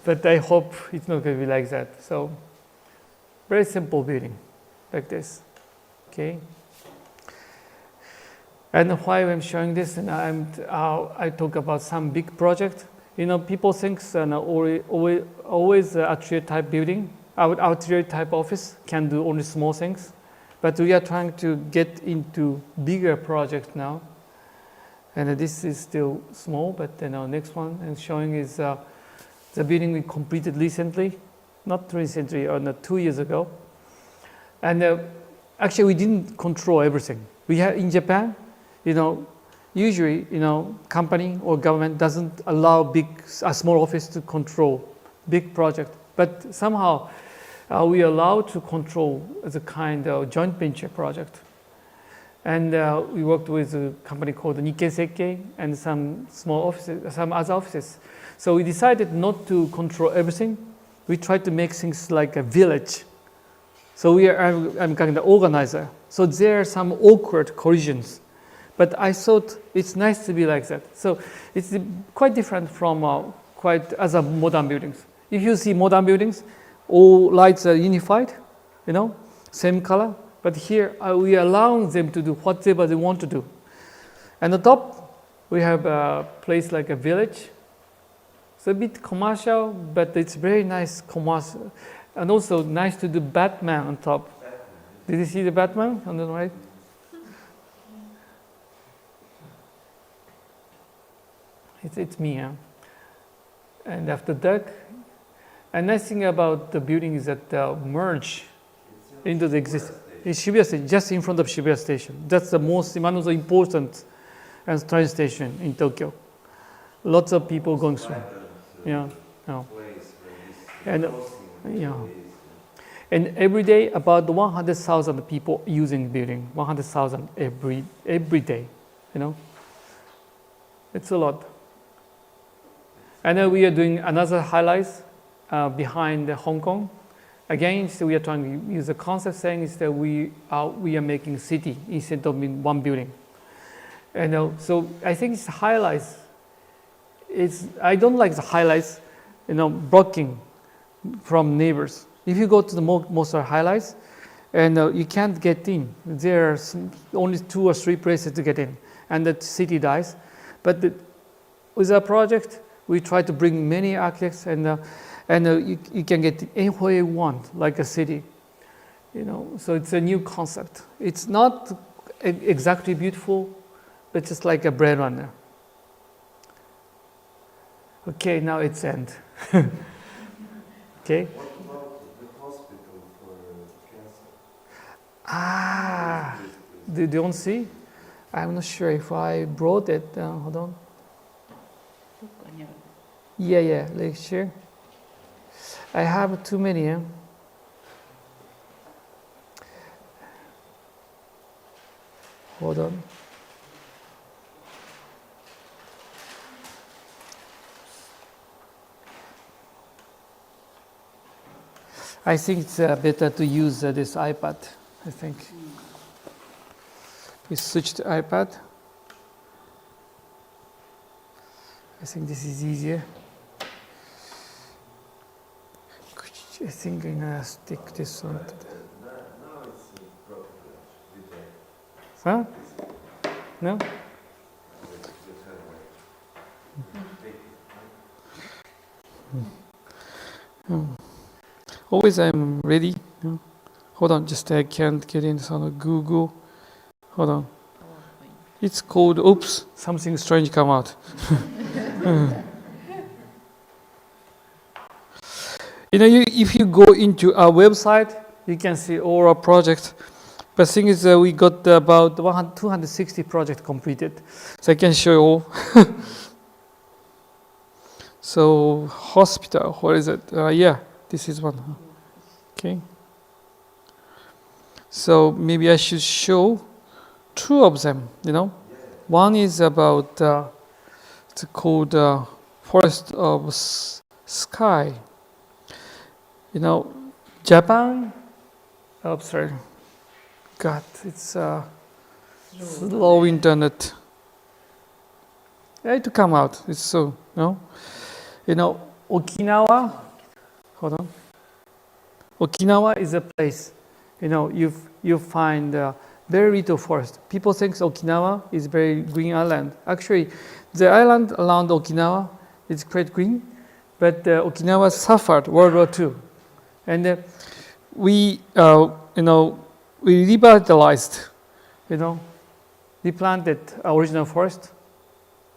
[SPEAKER 1] but I hope it's not going to be like that. So, very simple building, like this. Okay. And why I'm showing this, and I talk about some big project. People think always atelier type building, atelier type office can do only small things, but we are trying to get into bigger projects now. And this is still small, but next one I'm showing is the building we completed recently, not recently, or 2 years ago. And actually, we didn't control everything. We have in Japan, usually, company or government doesn't allow a small office to control big project. But somehow, we are allowed to control the kind of joint venture project. And we worked with a company called Nikkei Sekkei and some small offices, some other offices. So we decided not to control everything. We tried to make things like a village. So I'm kind of the organizer. So there are some awkward collisions. But I thought it's nice to be like that. So it's quite different from quite other modern buildings. If you see modern buildings, all lights are unified, same color. But here we are allowing them to do whatever they want to do. And on the top, we have a place like a village. It's a bit commercial, but it's very nice commercial. And also nice to do Batman on top. Did you see the Batman on the right? It's me, huh? And after dark, and nice thing about the building is that merge into the existing. It's Shibuya Station, just in front of Shibuya Station. That's the one of the important train station in Tokyo. Lots of people going through. And every day, about 100,000 people using the building. 100,000 every day. It's a lot. And then we are doing another highlights behind Hong Kong. Again, so we are trying to use the concept saying is that we are making city instead of in one building. And so I think it's highlights. I don't like the highlights, blocking from neighbors. If you go to the most of highlights, and you can't get in. There are only 2 or 3 places to get in, and the city dies. But with our project, we try to bring many architects, and you can get anywhere you want, like a city. So it's a new concept. It's not exactly beautiful, but just like a Blade Runner. Okay, now it's end. Okay.
[SPEAKER 2] What about the hospital for cancer?
[SPEAKER 1] You don't see? I'm not sure if I brought it. Hold on. Yeah, lecture. I have too many. Hold on. I think it's better to use this iPad, I think. We switch to iPad. I think this is easier. I think I'm gonna stick this one to the...
[SPEAKER 2] Now it's properly video.
[SPEAKER 1] Huh? No? Always I'm ready. Hold on, just I can't get in on Google. Hold on. It's called, oops, something strange come out. If you go into our website, you can see all our projects. But the thing is, we got about 260 projects completed. So I can show you all. So, hospital, what is it? Yeah, this is one. Okay. So maybe I should show two of them. One is about it's called Forest of Sky. Japan. Oh, sorry. God, it's slow internet. It to come out. It's so Okinawa. Hold on. Okinawa is a place. You find very little forest. People think Okinawa is very green island. Actually, the island around Okinawa is quite green, but Okinawa suffered World War II, and we revitalized, replanted original forest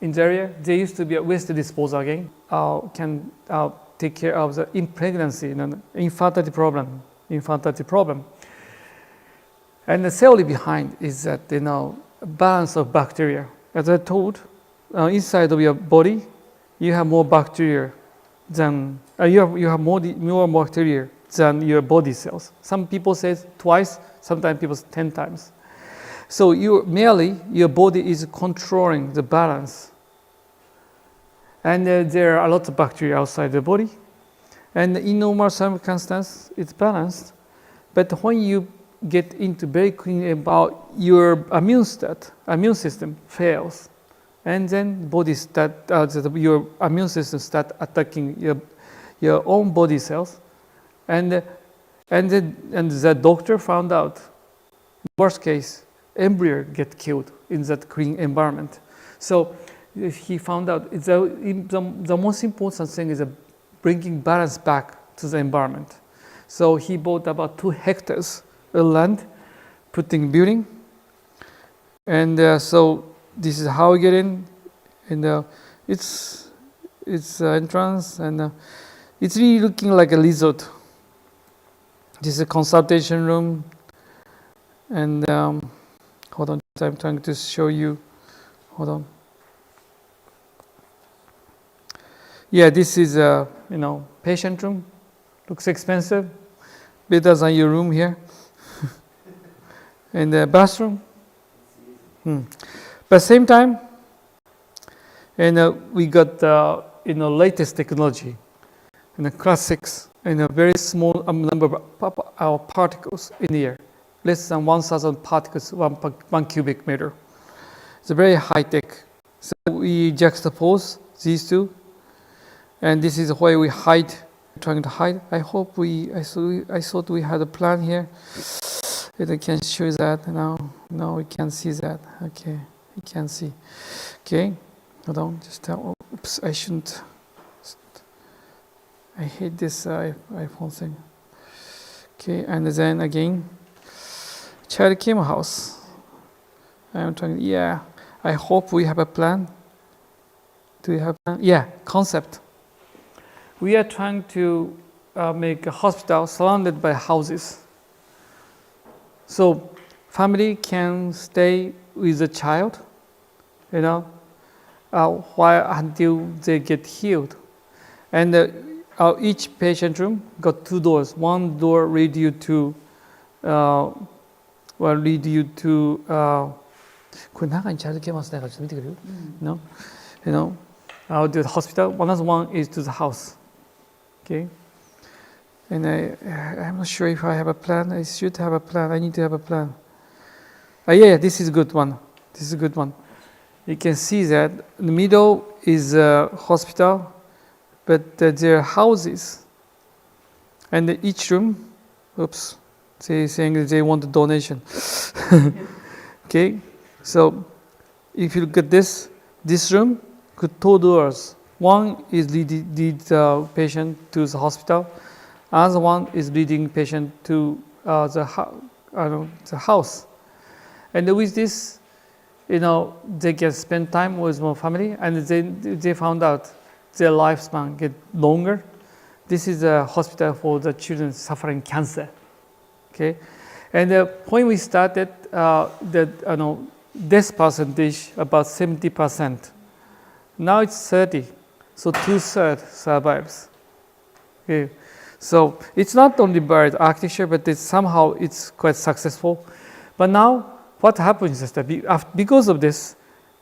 [SPEAKER 1] in the area. There used to be a waste disposal again. Can take care of the pregnancy, infertility problem. And the theory behind is that balance of bacteria. As I told, inside of your body, you have more bacteria than you have more bacteria than your body cells. Some people say twice, sometimes people say 10 times. So your body is controlling the balance. And there are a lot of bacteria outside the body. And in normal circumstances, it's balanced. But when you get into very clean about your immune system fails. And then your immune system start attacking your own body cells. And the doctor found out, worst case, embryo get killed in that clean environment. So he found out the most important thing is bringing balance back to the environment. So he bought about 2 hectares of land, putting building, and so this is how we get in, and it's entrance, and it's really looking like a resort. This is a consultation room, and hold on, I'm trying to show you. Hold on. Yeah, this is a patient room. Looks expensive, better than your room here. And the bathroom. But same time, we got latest technology, classics, and a very small number of particles in the air, less than 1,000 particles, 1 cubic meter. It's a very high tech. So we juxtapose these two. And this is why we trying to hide. I thought we had a plan here. And I can show that now. Now we can see that. Okay, we can see. Okay, hold on. Oops, I shouldn't. I hate this iPhone thing. Okay, and then again, Childlikeness house. I'm trying. Yeah, I hope we have a plan. Do we have a plan? Yeah, concept. We are trying to make a hospital surrounded by houses. So family can stay with the child, until they get healed. And each patient room got 2 doors. One door lead you to,これ中にチャイルドケアマスないからちょっと見てくれる? The hospital. Another one is to the house. Okay, and I'm not sure if I have a plan. I should have a plan. I need to have a plan. Yeah, this is a good one. This is a good one. You can see that in the middle is a hospital, but there are houses, and each room. Oops, saying that they want a donation. Okay, so if you look at this room got 2 doors. One is lead the patient to the hospital. Other one is leading patient to the house. And with this, they can spend time with more family, and they found out their lifespan get longer. This is a hospital for the children suffering cancer. Okay, and when we started, the death percentage about 70%. Now it's 30%. So 2/3 survives. Okay. So it's not only about architecture, but somehow it's quite successful. But now what happens is that because of this,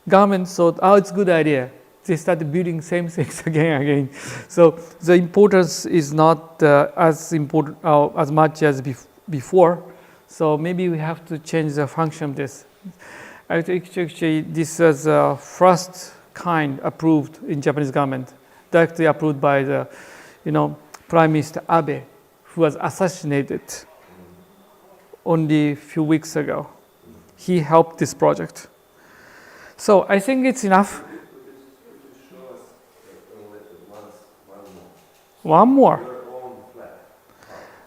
[SPEAKER 1] government thought, oh, it's a good idea. They started building same things again and again. So the importance is not as important as much as before. So maybe we have to change the function of this. Actually, this was the first kind approved in Japanese government, directly approved by the, Prime Minister Abe, who was assassinated only a few weeks ago. He helped this project. So I think it's enough. One more.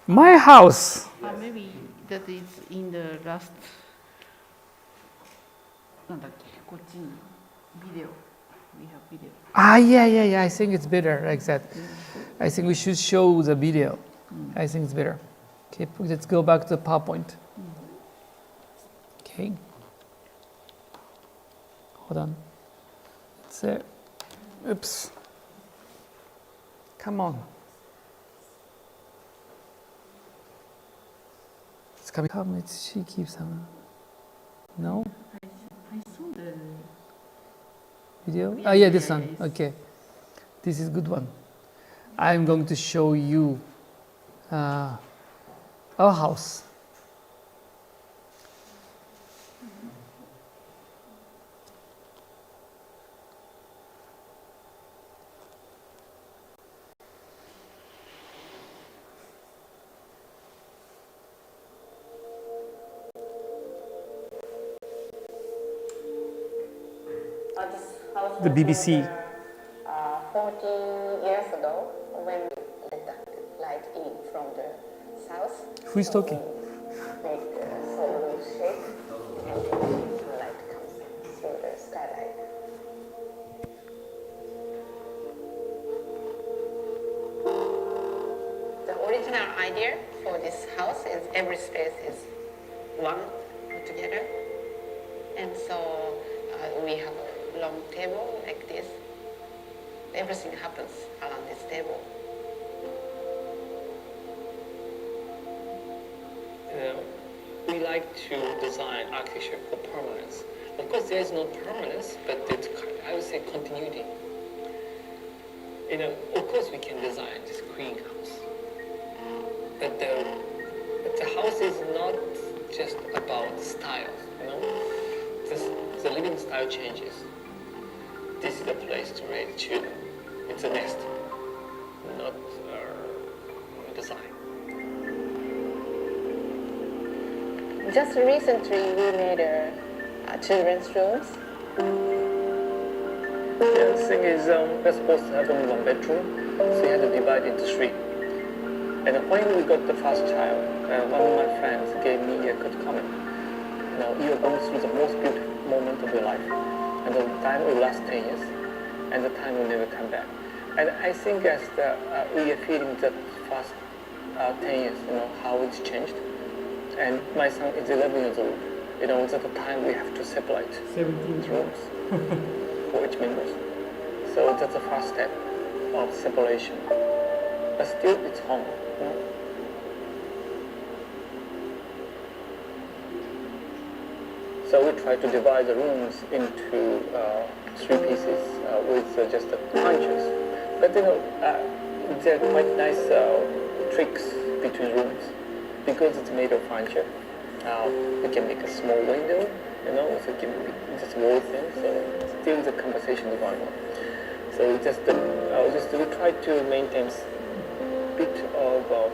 [SPEAKER 1] My house.
[SPEAKER 3] Maybe that is in the last. なんだっけ、こっちにビデオ。We have video.
[SPEAKER 1] Yeah. I think it's better like that. I think we should show the video. I think it's better. Okay, let's go back to the PowerPoint. Okay. Hold on. That's it. Oops. Come on. It's coming. Come, she keeps on. No?
[SPEAKER 3] I saw the
[SPEAKER 1] video? Yeah, this one. Okay. This is a good one. I'm going to show you our house. The BBC.
[SPEAKER 5] 14 years ago, when we let the light in from the south.
[SPEAKER 1] Who is talking?
[SPEAKER 5] Make the solar shape, and the light comes through the skylight. The original idea for this house is every space is one together, and so we have a long table like this. Everything happens around this table.
[SPEAKER 1] We like to design architecture for permanence. Of course, there is no permanence, but it's, I would say, continuity. Of course, we can design this greenhouse, but the house is not just about style. The living style changes. This is the place to raise children. It's a nest, not design.
[SPEAKER 5] Just recently, we made children's rooms.
[SPEAKER 1] The thing is, we're supposed to have only one bedroom, so we had to divide into three. And when we got the first child, one of my friends gave me a good comment. You are going through the most beautiful moment of your life, and the time will last 10 years, and the time will never come back. And I think as we are feeling the first 10 years, how it's changed. And my son is 11 years old. It's at the time we have to separate 17 rooms for each members. So that's the first step of separation. But still, it's home. So we try to divide the rooms into three pieces with just the punches. But there are quite nice tricks between rooms. Because it's made of furniture, we can make a small window, so it can be just wall thing, so still the conversation is going on. So we try to maintain a bit of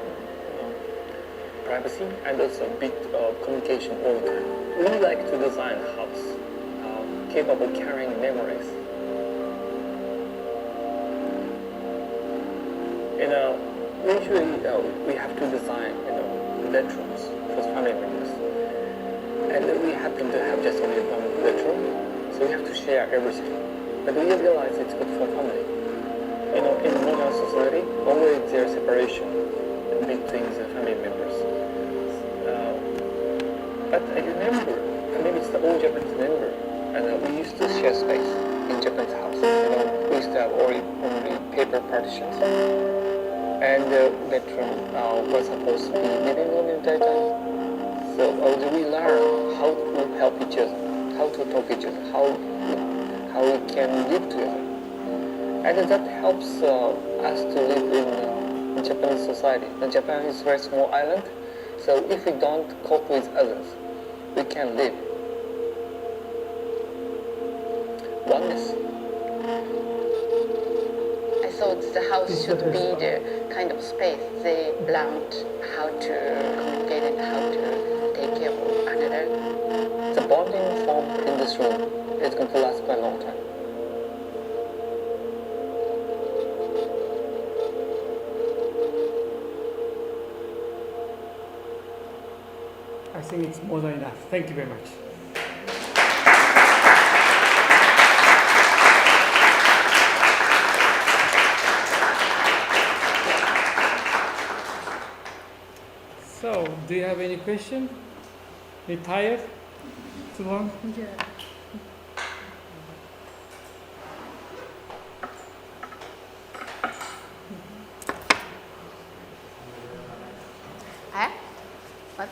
[SPEAKER 1] privacy and also a bit of communication all the time. We like to design a house capable of carrying memories. Usually we have to design, bedrooms for family members, and we happen to have just only one bedroom, so we have to share everything. But we realize it's good for family. In modern society, always there's separation between the family members. But I remember, maybe it's the old Japanese member, and we used to share space in Japan's house. We used to have only paper partitions.
[SPEAKER 6] And the bedroom was supposed to be living room in daytime. So we learn how to help each other, how to talk each other, how we can live together. And that helps us to live in Japanese society. Japan is a very small island, so if we don't cope with others, we can't live. Oneness.
[SPEAKER 5] I thought the house should be the kind of space they learned how to communicate and how to take care of another.
[SPEAKER 6] The bonding formed in this room is going to last for a long time.
[SPEAKER 1] I think it's more than enough. Thank you very much. So, do you have any question? Are you tired? Too long?
[SPEAKER 3] Huh? What?